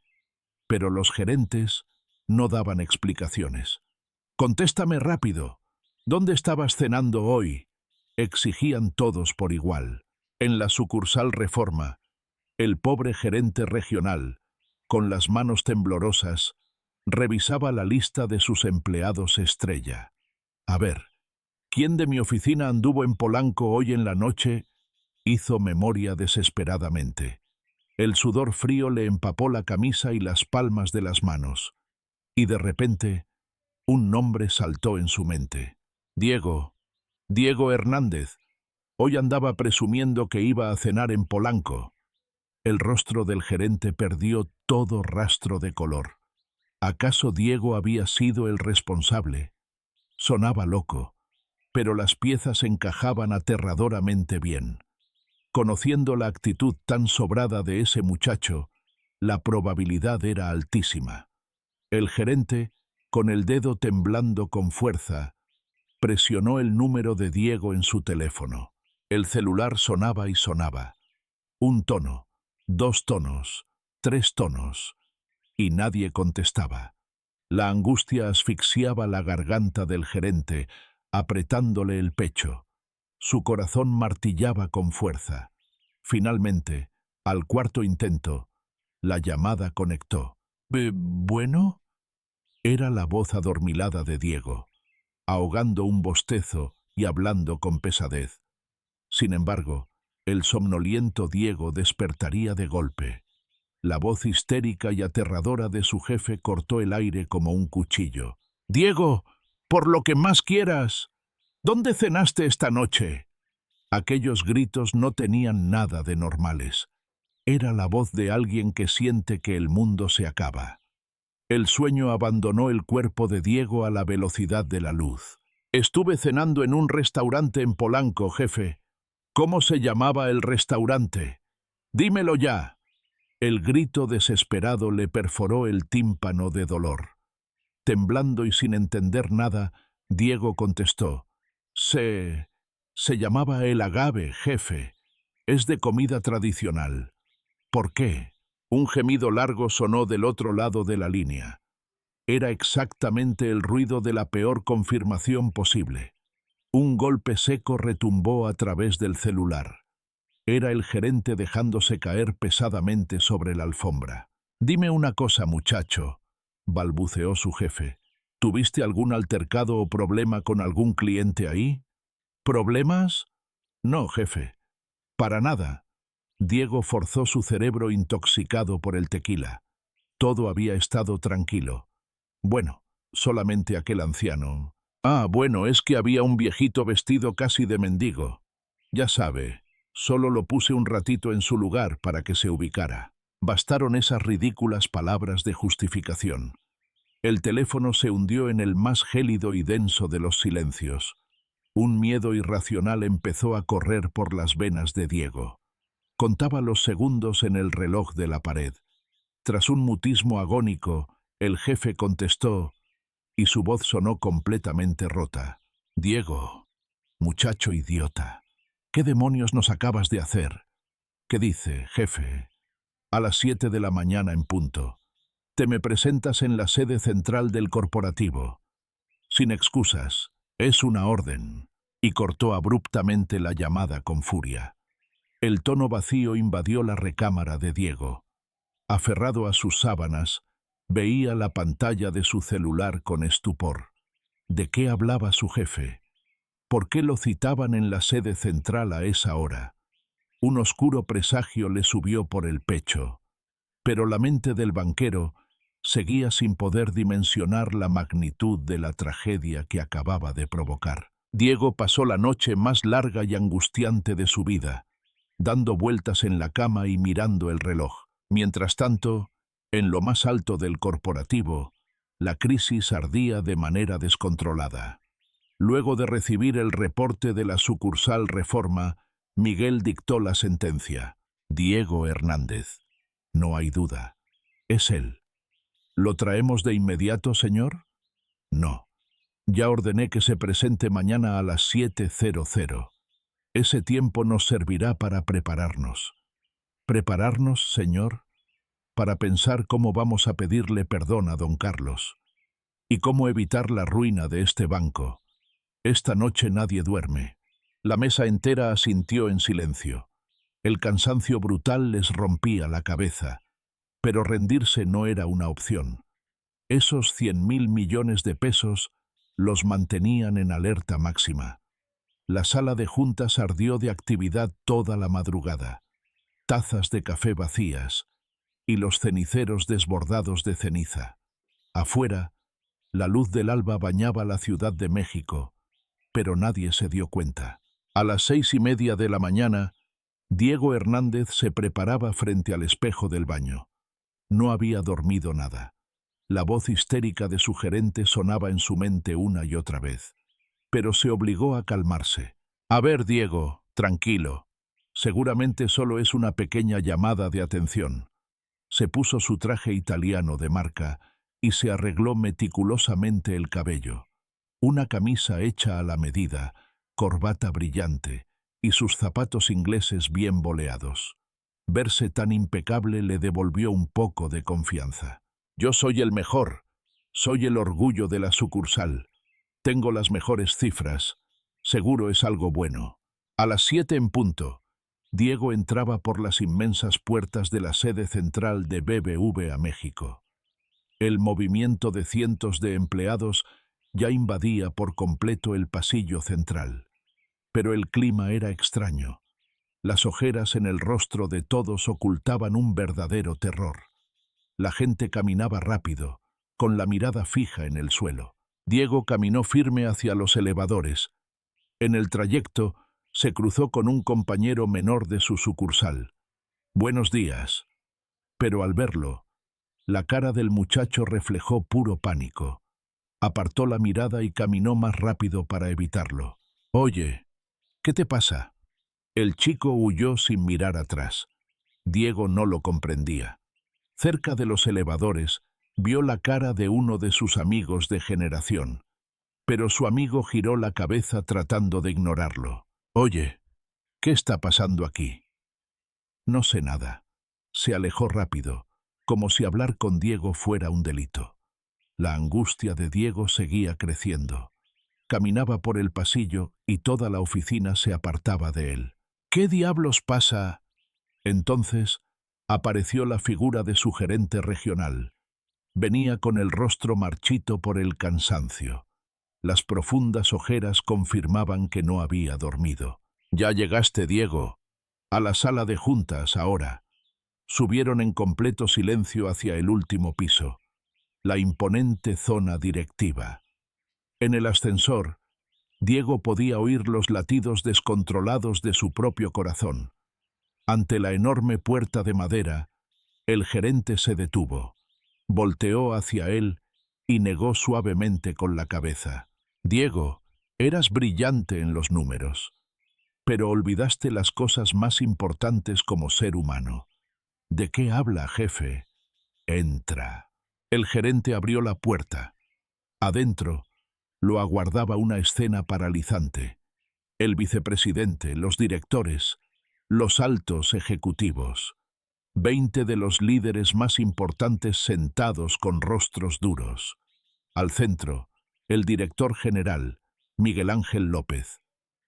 Speaker 1: Pero los gerentes no daban explicaciones. «Contéstame rápido. ¿Dónde estabas cenando hoy?», exigían todos por igual. En la sucursal Reforma, el pobre gerente regional, con las manos temblorosas, revisaba la lista de sus empleados estrella. «A ver, ¿quién de mi oficina anduvo en Polanco hoy en la noche?», hizo memoria desesperadamente. El sudor frío le empapó la camisa y las palmas de las manos, y de repente un nombre saltó en su mente. Diego Hernández. Hoy andaba presumiendo que iba a cenar en Polanco. El rostro del gerente perdió todo rastro de color. ¿Acaso Diego había sido el responsable? Sonaba loco, pero las piezas encajaban aterradoramente bien. Conociendo la actitud tan sobrada de ese muchacho, la probabilidad era altísima. El gerente, con el dedo temblando con fuerza, presionó el número de Diego en su teléfono. El celular sonaba y sonaba. Un tono, 2 tonos, 3 tonos, y nadie contestaba. La angustia asfixiaba la garganta del gerente, apretándole el pecho. Su corazón martillaba con fuerza. Finalmente, al cuarto intento, la llamada conectó. «¿Bueno?». Era la voz adormilada de Diego, ahogando un bostezo y hablando con pesadez. Sin embargo, el somnoliento Diego despertaría de golpe. La voz histérica y aterradora de su jefe cortó el aire como un cuchillo. «Diego, por lo que más quieras, ¿dónde cenaste esta noche?». Aquellos gritos no tenían nada de normales. Era la voz de alguien que siente que el mundo se acaba. El sueño abandonó el cuerpo de Diego a la velocidad de la luz. «Estuve cenando en un restaurante en Polanco, jefe». «¿Cómo se llamaba el restaurante? Dímelo ya». El grito desesperado le perforó el tímpano de dolor. Temblando y sin entender nada, Diego contestó. Se llamaba El Agave, jefe. Es de comida tradicional. ¿Por qué? Un gemido largo sonó del otro lado de la línea. Era exactamente el ruido de la peor confirmación posible. Un golpe seco retumbó a través del celular. Era el gerente dejándose caer pesadamente sobre la alfombra. «Dime una cosa, muchacho», balbuceó su jefe. «¿Tuviste algún altercado o problema con algún cliente ahí?» ¿Problemas? No, jefe. Para nada. Diego forzó su cerebro intoxicado por el tequila. Todo había estado tranquilo. Bueno, solamente aquel anciano. Ah, bueno, es que había un viejito vestido casi de mendigo. Ya sabe, solo lo puse un ratito en su lugar para que se ubicara. Bastaron esas ridículas palabras de justificación. El teléfono se hundió en el más gélido y denso de los silencios. Un miedo irracional empezó a correr por las venas de Diego. Contaba los segundos en el reloj de la pared. Tras un mutismo agónico, el jefe contestó, y su voz sonó completamente rota. «Diego, muchacho idiota, ¿qué demonios nos acabas de hacer?» «¿Qué dice, jefe?» «A las 7 de la mañana en punto. Te me presentas en la sede central del corporativo. Sin excusas, es una orden». Y cortó abruptamente la llamada con furia. El tono vacío invadió la recámara de Diego. Aferrado a sus sábanas, veía la pantalla de su celular con estupor. ¿De qué hablaba su jefe? ¿Por qué lo citaban en la sede central a esa hora? Un oscuro presagio le subió por el pecho. Pero la mente del banquero seguía sin poder dimensionar la magnitud de la tragedia que acababa de provocar. Diego pasó la noche más larga y angustiante de su vida, dando vueltas en la cama y mirando el reloj. Mientras tanto, en lo más alto del corporativo, la crisis ardía de manera descontrolada. Luego de recibir el reporte de la sucursal Reforma, Miguel dictó la sentencia. Diego Hernández. No hay duda. Es él. ¿Lo traemos de inmediato, señor? No. Ya ordené que se presente mañana a las 7:00. Ese tiempo nos servirá para prepararnos. ¿Prepararnos, señor? Para pensar cómo vamos a pedirle perdón a don Carlos. Y cómo evitar la ruina de este banco. Esta noche nadie duerme. La mesa entera asintió en silencio. El cansancio brutal les rompía la cabeza. Pero rendirse no era una opción. Esos 100.000 millones de pesos los mantenían en alerta máxima. La sala de juntas ardió de actividad toda la madrugada. Tazas de café vacías y los ceniceros desbordados de ceniza. Afuera, la luz del alba bañaba la Ciudad de México, pero nadie se dio cuenta. A las 6:30 de la mañana, Diego Hernández se preparaba frente al espejo del baño. No había dormido nada. La voz histérica de su gerente sonaba en su mente una y otra vez. Pero se obligó a calmarse. A ver, Diego, tranquilo. Seguramente solo es una pequeña llamada de atención. Se puso su traje italiano de marca y se arregló meticulosamente el cabello. Una camisa hecha a la medida, corbata brillante y sus zapatos ingleses bien boleados. Verse tan impecable le devolvió un poco de confianza. Yo soy el mejor. Soy el orgullo de la sucursal. Tengo las mejores cifras. Seguro es algo bueno. A las 7 en punto, Diego entraba por las inmensas puertas de la sede central de BBVA México. El movimiento de cientos de empleados ya invadía por completo el pasillo central. Pero el clima era extraño. Las ojeras en el rostro de todos ocultaban un verdadero terror. La gente caminaba rápido, con la mirada fija en el suelo. Diego caminó firme hacia los elevadores. En el trayecto, se cruzó con un compañero menor de su sucursal. «Buenos días». Pero al verlo, la cara del muchacho reflejó puro pánico. Apartó la mirada y caminó más rápido para evitarlo. «Oye, ¿qué te pasa?» El chico huyó sin mirar atrás. Diego no lo comprendía. Cerca de los elevadores, vio la cara de uno de sus amigos de generación. Pero su amigo giró la cabeza tratando de ignorarlo. «Oye, ¿qué está pasando aquí?» «No sé nada. Se alejó rápido, como si hablar con Diego fuera un delito. La angustia de Diego seguía creciendo. Caminaba por el pasillo y toda la oficina se apartaba de él. ¿Qué diablos pasa? Entonces apareció la figura de su gerente regional. Venía con el rostro marchito por el cansancio. Las profundas ojeras confirmaban que no había dormido. «Ya llegaste, Diego. A la sala de juntas, ahora». Subieron en completo silencio hacia el último piso, la imponente zona directiva. En el ascensor, Diego podía oír los latidos descontrolados de su propio corazón. Ante la enorme puerta de madera, el gerente se detuvo, volteó hacia él y negó suavemente con la cabeza. «Diego, eras brillante en los números, pero olvidaste las cosas más importantes como ser humano». «¿De qué habla, jefe?» «Entra». El gerente abrió la puerta. Adentro lo aguardaba una escena paralizante. El vicepresidente, los directores, los altos ejecutivos. 20 de los líderes más importantes sentados con rostros duros. Al centro, el director general, Miguel Ángel López.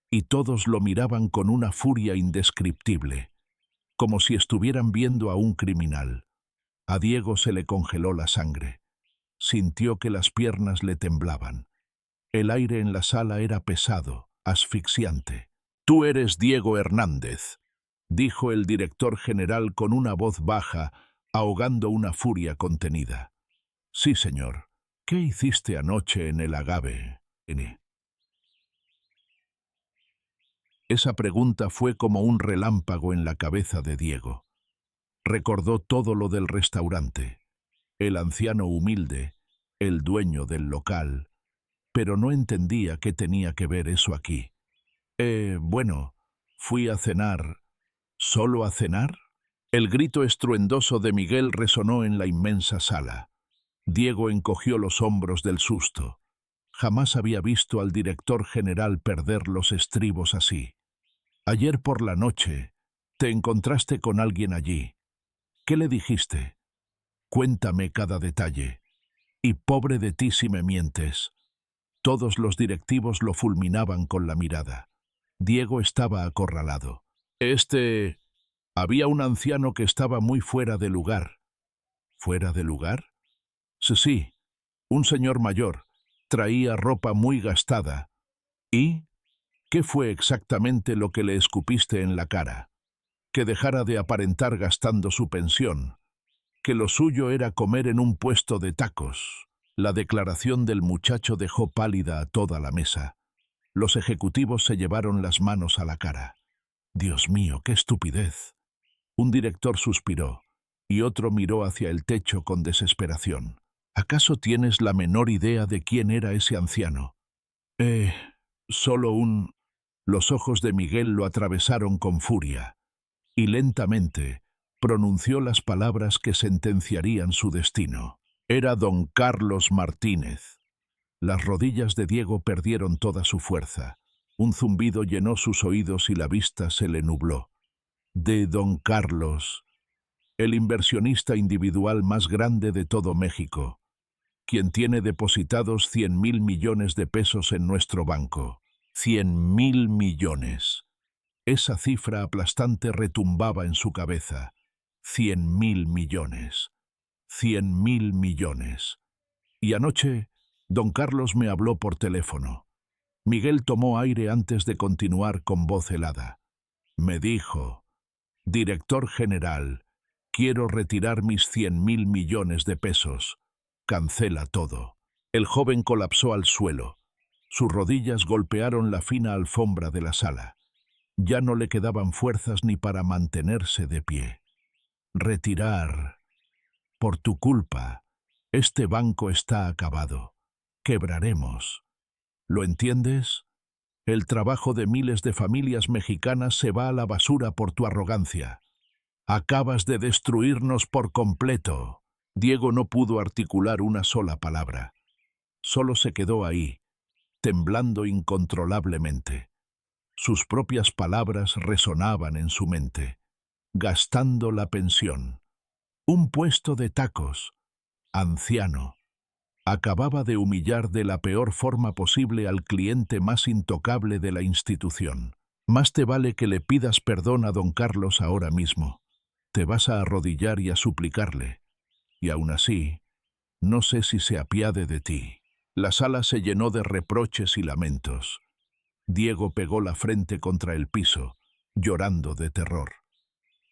Speaker 1: Y todos lo miraban con una furia indescriptible, como si estuvieran viendo a un criminal. A Diego se le congeló la sangre. Sintió que las piernas le temblaban. El aire en la sala era pesado, asfixiante. «Tú eres Diego Hernández», dijo el director general con una voz baja, ahogando una furia contenida. «Sí, señor. ¿Qué hiciste anoche en el Agave, N?» Esa pregunta fue como un relámpago en la cabeza de Diego. Recordó todo lo del restaurante, el anciano humilde, el dueño del local, pero no entendía qué tenía que ver eso aquí. Bueno, fui a cenar». «¿Solo a cenar?» El grito estruendoso de Miguel resonó en la inmensa sala. Diego encogió los hombros del susto. Jamás había visto al director general perder los estribos así. «Ayer por la noche te encontraste con alguien allí. ¿Qué le dijiste? Cuéntame cada detalle. Y pobre de ti si me mientes». Todos los directivos lo fulminaban con la mirada. Diego estaba acorralado. Había un anciano que estaba muy fuera de lugar». «¿Fuera de lugar?» Sí, un señor mayor. Traía ropa muy gastada». «¿Y qué fue exactamente lo que le escupiste en la cara?» «Que dejara de aparentar gastando su pensión. Que lo suyo era comer en un puesto de tacos». La declaración del muchacho dejó pálida a toda la mesa. Los ejecutivos se llevaron las manos a la cara. «Dios mío, qué estupidez». Un director suspiró, y otro miró hacia el techo con desesperación. «¿Acaso tienes la menor idea de quién era ese anciano?» Solo un...». Los ojos de Miguel lo atravesaron con furia, y lentamente pronunció las palabras que sentenciarían su destino. «Era don Carlos Martínez». Las rodillas de Diego perdieron toda su fuerza. Un zumbido llenó sus oídos y la vista se le nubló. «De don Carlos, el inversionista individual más grande de todo México, quien tiene depositados 100.000 millones de pesos en nuestro banco». 100.000 millones. Esa cifra aplastante retumbaba en su cabeza. 100.000 millones. 100.000 millones. Y anoche, don Carlos me habló por teléfono. Miguel tomó aire antes de continuar con voz helada. Me dijo: «Director general, quiero retirar mis 100.000 millones de pesos. Cancela todo». El joven colapsó al suelo. Sus rodillas golpearon la fina alfombra de la sala. Ya no le quedaban fuerzas ni para mantenerse de pie. «Retirar. Por tu culpa. Este banco está acabado. Quebraremos. ¿Lo entiendes? El trabajo de miles de familias mexicanas se va a la basura por tu arrogancia. Acabas de destruirnos por completo». Diego no pudo articular una sola palabra. Solo se quedó ahí, temblando incontrolablemente. Sus propias palabras resonaban en su mente. gastando la pensión. Un puesto de tacos. Anciano. Acababa de humillar de la peor forma posible al cliente más intocable de la institución. Más te vale que le pidas perdón a don Carlos ahora mismo. Te vas a arrodillar y a suplicarle. Y aún así, no sé si se apiade de ti. La sala se llenó de reproches y lamentos. Diego pegó la frente contra el piso, llorando de terror.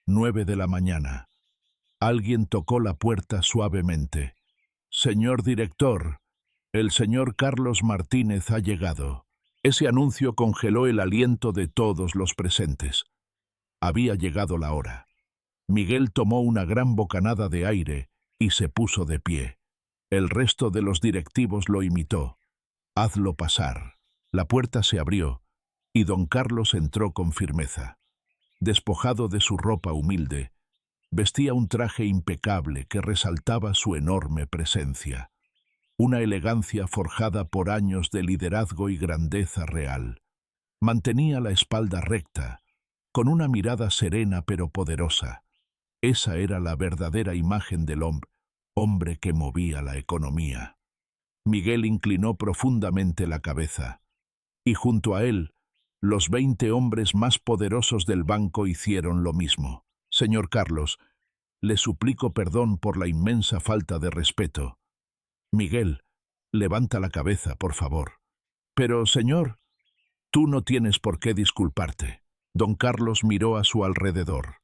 Speaker 1: 9 de la mañana. Alguien tocó la puerta suavemente. «Señor director, el señor Carlos Martínez ha llegado». Ese anuncio congeló el aliento de todos los presentes. Había llegado la hora. Miguel tomó una gran bocanada de aire y se puso de pie. El resto de los directivos lo imitó. «Hazlo pasar». La puerta se abrió y don Carlos entró con firmeza. Despojado de su ropa humilde, vestía un traje impecable que resaltaba su enorme presencia. Una elegancia forjada por años de liderazgo y grandeza real. Mantenía la espalda recta, con una mirada serena pero poderosa. Esa era la verdadera imagen del hombre que movía la economía. Miguel inclinó profundamente la cabeza, y junto a él, los 20 hombres más poderosos del banco hicieron lo mismo. «Señor Carlos, le suplico perdón por la inmensa falta de respeto». «Miguel, levanta la cabeza, por favor». «Pero, señor, tú no tienes por qué disculparte». Don Carlos miró a su alrededor.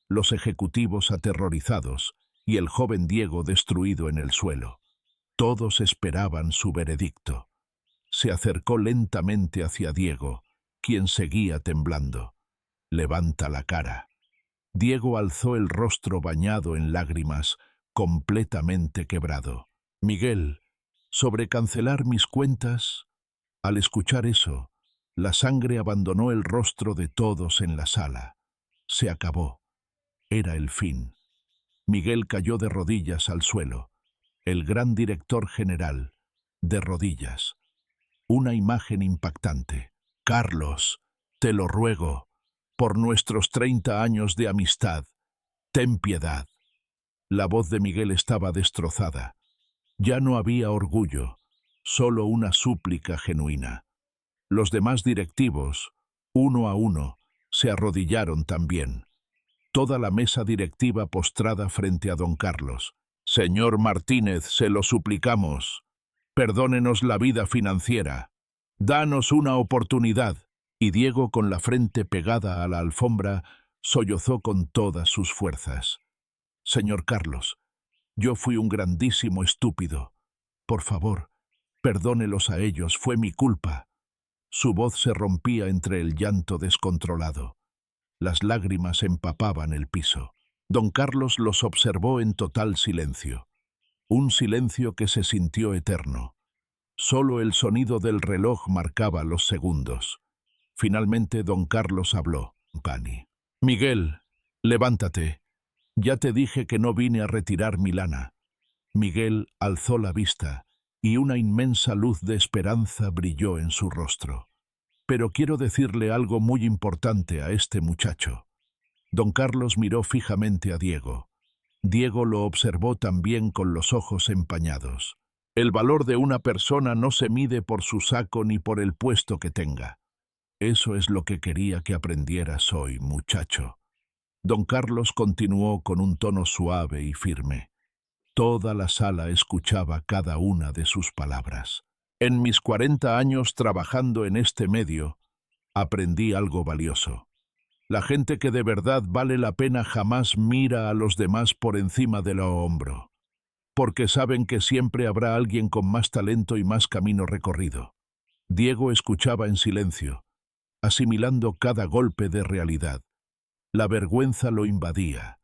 Speaker 1: Los ejecutivos aterrorizados y el joven Diego destruido en el suelo. Todos esperaban su veredicto. Se acercó lentamente hacia Diego, quien seguía temblando. «Levanta la cara». Diego alzó el rostro bañado en lágrimas, completamente quebrado. «Miguel, sobre cancelar mis cuentas». Al escuchar eso, la sangre abandonó el rostro de todos en la sala. Se acabó. Era el fin. Miguel cayó de rodillas al suelo. El gran director general, de rodillas. Una imagen impactante. «Carlos, te lo ruego, por nuestros 30 años de amistad, ten piedad». La voz de Miguel estaba destrozada. Ya no había orgullo, solo una súplica genuina. Los demás directivos, uno a uno, se arrodillaron también. Toda la mesa directiva postrada frente a don Carlos. «Señor Martínez, se lo suplicamos. Perdónenos la vida financiera. Danos una oportunidad». Y Diego, con la frente pegada a la alfombra, sollozó con todas sus fuerzas. «Señor Carlos, yo fui un grandísimo estúpido. Por favor, perdónelos a ellos, fue mi culpa». Su voz se rompía entre el llanto descontrolado. Las lágrimas empapaban el piso. Don Carlos los observó en total silencio. Un silencio que se sintió eterno. Solo el sonido del reloj marcaba los segundos. Finalmente don Carlos habló. «Pani. Miguel, levántate. Ya te dije que no vine a retirar mi lana». Miguel alzó la vista y una inmensa luz de esperanza brilló en su rostro. «Pero quiero decirle algo muy importante a este muchacho». Don Carlos miró fijamente a Diego. Diego lo observó también con los ojos empañados. «El valor de una persona no se mide por su saco ni por el puesto que tenga. Eso es lo que quería que aprendieras hoy, muchacho». Don Carlos continuó con un tono suave y firme. Toda la sala escuchaba cada una de sus palabras. «En mis 40 años trabajando en este medio, aprendí algo valioso. La gente que de verdad vale la pena jamás mira a los demás por encima del hombro, porque saben que siempre habrá alguien con más talento y más camino recorrido». Diego escuchaba en silencio, asimilando cada golpe de realidad. La vergüenza lo invadía,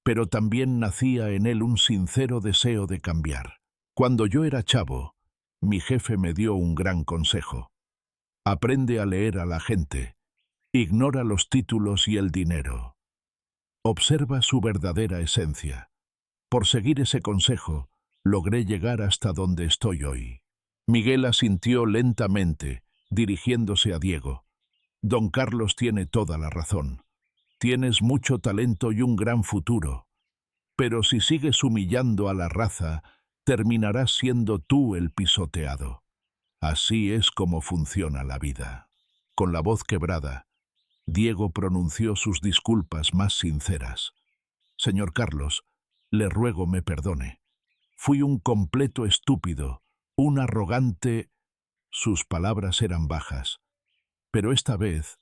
Speaker 1: pero también nacía en él un sincero deseo de cambiar. «Cuando yo era chavo, mi jefe me dio un gran consejo. Aprende a leer a la gente, ignora los títulos y el dinero. Observa su verdadera esencia». Por seguir ese consejo, logré llegar hasta donde estoy hoy. Miguel asintió lentamente, dirigiéndose a Diego. «Don Carlos tiene toda la razón. Tienes mucho talento y un gran futuro, pero si sigues humillando a la raza, terminarás siendo tú el pisoteado. Así es como funciona la vida. Con la voz quebrada, Diego pronunció sus disculpas más sinceras. Señor Carlos, le ruego me perdone. Fui un completo estúpido, un arrogante... Sus palabras eran bajas, pero esta vez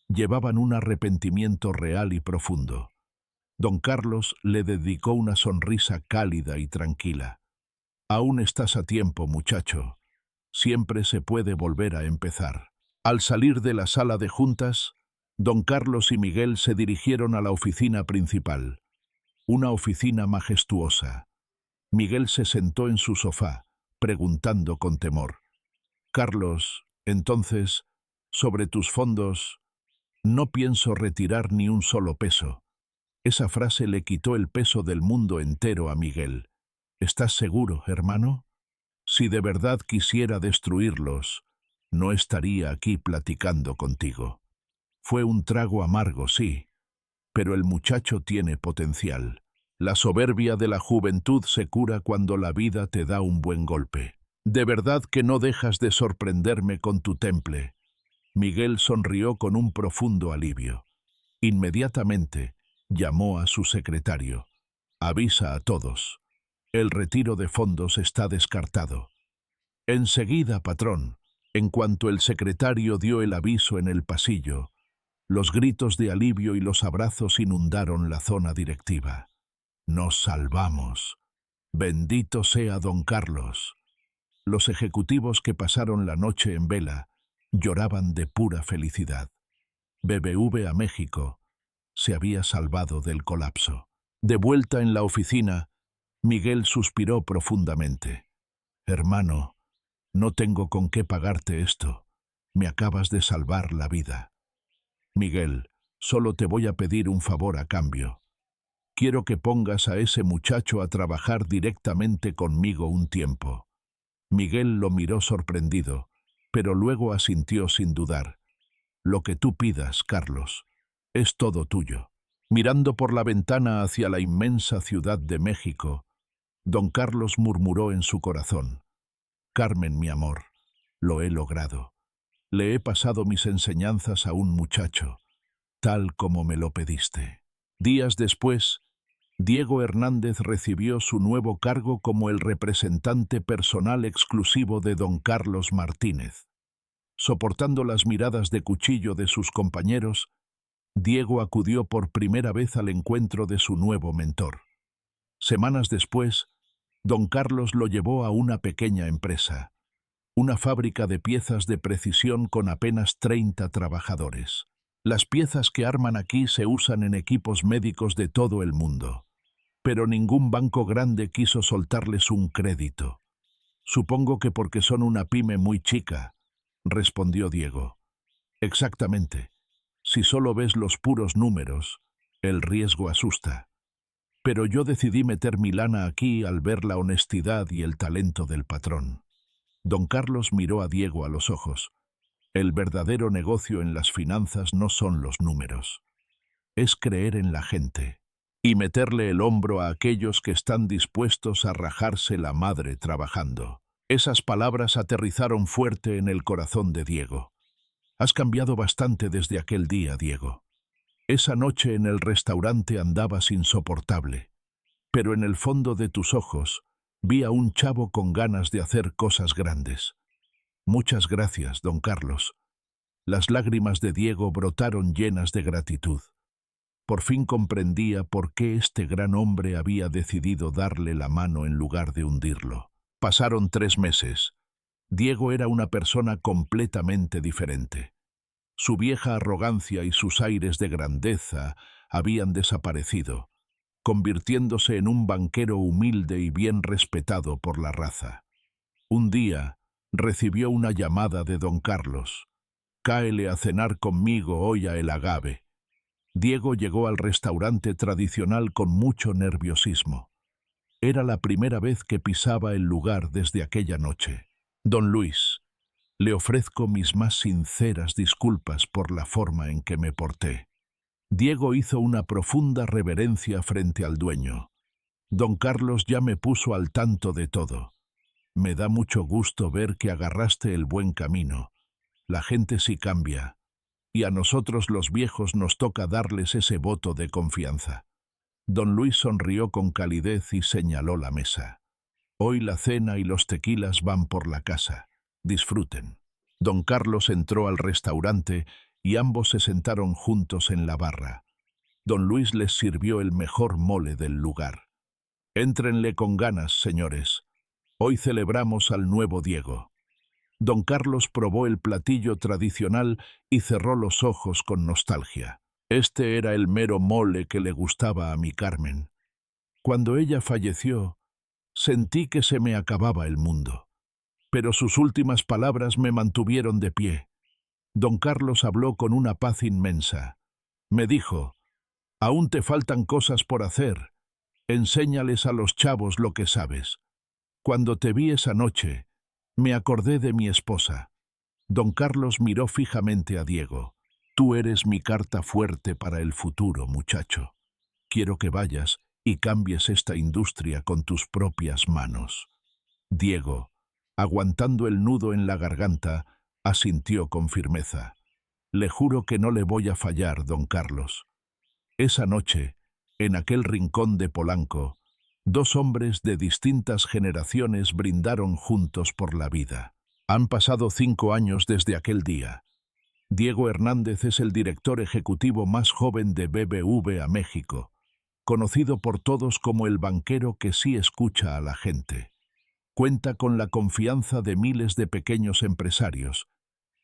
Speaker 1: llevaban un arrepentimiento real y profundo. Don Carlos le dedicó una sonrisa cálida y tranquila. Aún estás a tiempo, muchacho. Siempre se puede volver a empezar. Al salir de la sala de juntas, don Carlos y Miguel se dirigieron a la oficina principal. Una oficina majestuosa. Miguel se sentó en su sofá, preguntando con temor. Carlos, entonces, sobre tus fondos, no pienso retirar ni un solo peso. Esa frase le quitó el peso del mundo entero a Miguel. ¿Estás seguro, hermano? Si de verdad quisiera destruirlos, no estaría aquí platicando contigo. Fue un trago amargo, sí, pero el muchacho tiene potencial. La soberbia de la juventud se cura cuando la vida te da un buen golpe. De verdad que no dejas de sorprenderme con tu temple. Miguel sonrió con un profundo alivio. Inmediatamente llamó a su secretario. Avisa a todos. El retiro de fondos está descartado. Enseguida, patrón. En cuanto el secretario dio el aviso en el pasillo, los gritos de alivio y los abrazos inundaron la zona directiva. Nos salvamos. Bendito sea don Carlos. Los ejecutivos que pasaron la noche en vela lloraban de pura felicidad. BBV a México se había salvado del colapso. De vuelta en la oficina, Miguel suspiró profundamente. Hermano, no tengo con qué pagarte esto. Me acabas de salvar la vida. Miguel, solo te voy a pedir un favor a cambio. Quiero que pongas a ese muchacho a trabajar directamente conmigo un tiempo. Miguel lo miró sorprendido, pero luego asintió sin dudar. Lo que tú pidas, Carlos, es todo tuyo. Mirando por la ventana hacia la inmensa ciudad de México, don Carlos murmuró en su corazón. Carmen, mi amor, lo he logrado. Le he pasado mis enseñanzas a un muchacho, tal como me lo pediste. Días después, Diego Hernández recibió su nuevo cargo como el representante personal exclusivo de don Carlos Martínez. Soportando las miradas de cuchillo de sus compañeros, Diego acudió por primera vez al encuentro de su nuevo mentor. Semanas después, don Carlos lo llevó a una pequeña empresa, una fábrica de piezas de precisión con apenas 30 trabajadores. Las piezas que arman aquí se usan en equipos médicos de todo el mundo, pero ningún banco grande quiso soltarles un crédito. Supongo que porque son una pyme muy chica, respondió Diego. Exactamente. Si solo ves los puros números, el riesgo asusta. Pero yo decidí meter mi lana aquí al ver la honestidad y el talento del patrón. Don Carlos miró a Diego a los ojos. El verdadero negocio en las finanzas no son los números. Es creer en la gente y meterle el hombro a aquellos que están dispuestos a rajarse la madre trabajando. Esas palabras aterrizaron fuerte en el corazón de Diego. Has cambiado bastante desde aquel día, Diego. Esa noche en el restaurante andabas insoportable, pero en el fondo de tus ojos vi a un chavo con ganas de hacer cosas grandes. Muchas gracias, don Carlos. Las lágrimas de Diego brotaron llenas de gratitud. Por fin comprendía por qué este gran hombre había decidido darle la mano en lugar de hundirlo. Pasaron 3 meses. Diego era una persona completamente diferente. Su vieja arrogancia y sus aires de grandeza habían desaparecido, convirtiéndose en un banquero humilde y bien respetado por la raza. Un día recibió una llamada de don Carlos. «Cáele a cenar conmigo hoy a El Agave». Diego llegó al restaurante tradicional con mucho nerviosismo. Era la primera vez que pisaba el lugar desde aquella noche. «Don Luis, le ofrezco mis más sinceras disculpas por la forma en que me porté. Diego hizo una profunda reverencia frente al dueño. Don Carlos ya me puso al tanto de todo. Me da mucho gusto ver que agarraste el buen camino. La gente sí cambia, y a nosotros los viejos nos toca darles ese voto de confianza. Don Luis sonrió con calidez y señaló la mesa. Hoy la cena y los tequilas van por la casa. Disfruten. Don Carlos entró al restaurante y ambos se sentaron juntos en la barra. Don Luis les sirvió el mejor mole del lugar. Éntrenle con ganas, señores. Hoy celebramos al nuevo Diego. Don Carlos probó el platillo tradicional y cerró los ojos con nostalgia. Este era el mero mole que le gustaba a mi Carmen. Cuando ella falleció, sentí que se me acababa el mundo. Pero sus últimas palabras me mantuvieron de pie. Don Carlos habló con una paz inmensa. Me dijo: «Aún te faltan cosas por hacer. Enséñales a los chavos lo que sabes». Cuando te vi esa noche, me acordé de mi esposa. Don Carlos miró fijamente a Diego. Tú eres mi carta fuerte para el futuro, muchacho. Quiero que vayas y cambies esta industria con tus propias manos. Diego, aguantando el nudo en la garganta, asintió con firmeza. Le juro que no le voy a fallar, don Carlos. Esa noche, en aquel rincón de Polanco, dos hombres de distintas generaciones brindaron juntos por la vida. Han pasado 5 años desde aquel día. Diego Hernández es el director ejecutivo más joven de BBVA México, conocido por todos como el banquero que sí escucha a la gente. Cuenta con la confianza de miles de pequeños empresarios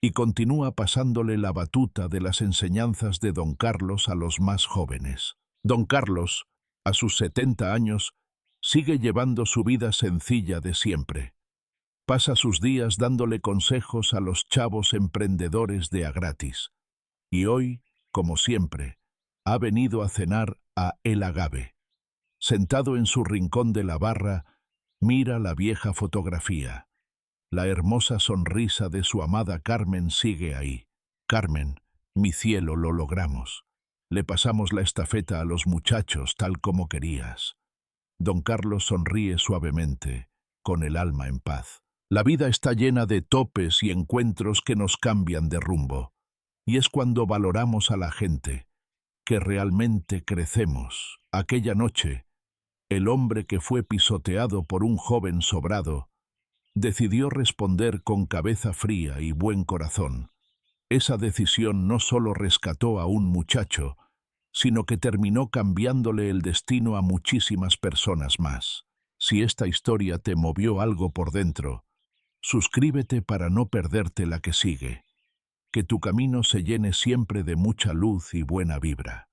Speaker 1: y continúa pasándole la batuta de las enseñanzas de don Carlos a los más jóvenes. Don Carlos, a sus 70 años, sigue llevando su vida sencilla de siempre. Pasa sus días dándole consejos a los chavos emprendedores de a gratis. Y hoy, como siempre, ha venido a cenar a El Agave. Sentado en su rincón de la barra, mira la vieja fotografía. La hermosa sonrisa de su amada Carmen sigue ahí. Carmen, mi cielo, lo logramos. Le pasamos la estafeta a los muchachos tal como querías. Don Carlos sonríe suavemente, con el alma en paz. La vida está llena de topes y encuentros que nos cambian de rumbo. Y es cuando valoramos a la gente, que realmente crecemos. Aquella noche, el hombre que fue pisoteado por un joven sobrado, decidió responder con cabeza fría y buen corazón. Esa decisión no solo rescató a un muchacho, sino que terminó cambiándole el destino a muchísimas personas más. Si esta historia te movió algo por dentro, suscríbete para no perderte la que sigue. Que tu camino se llene siempre de mucha luz y buena vibra.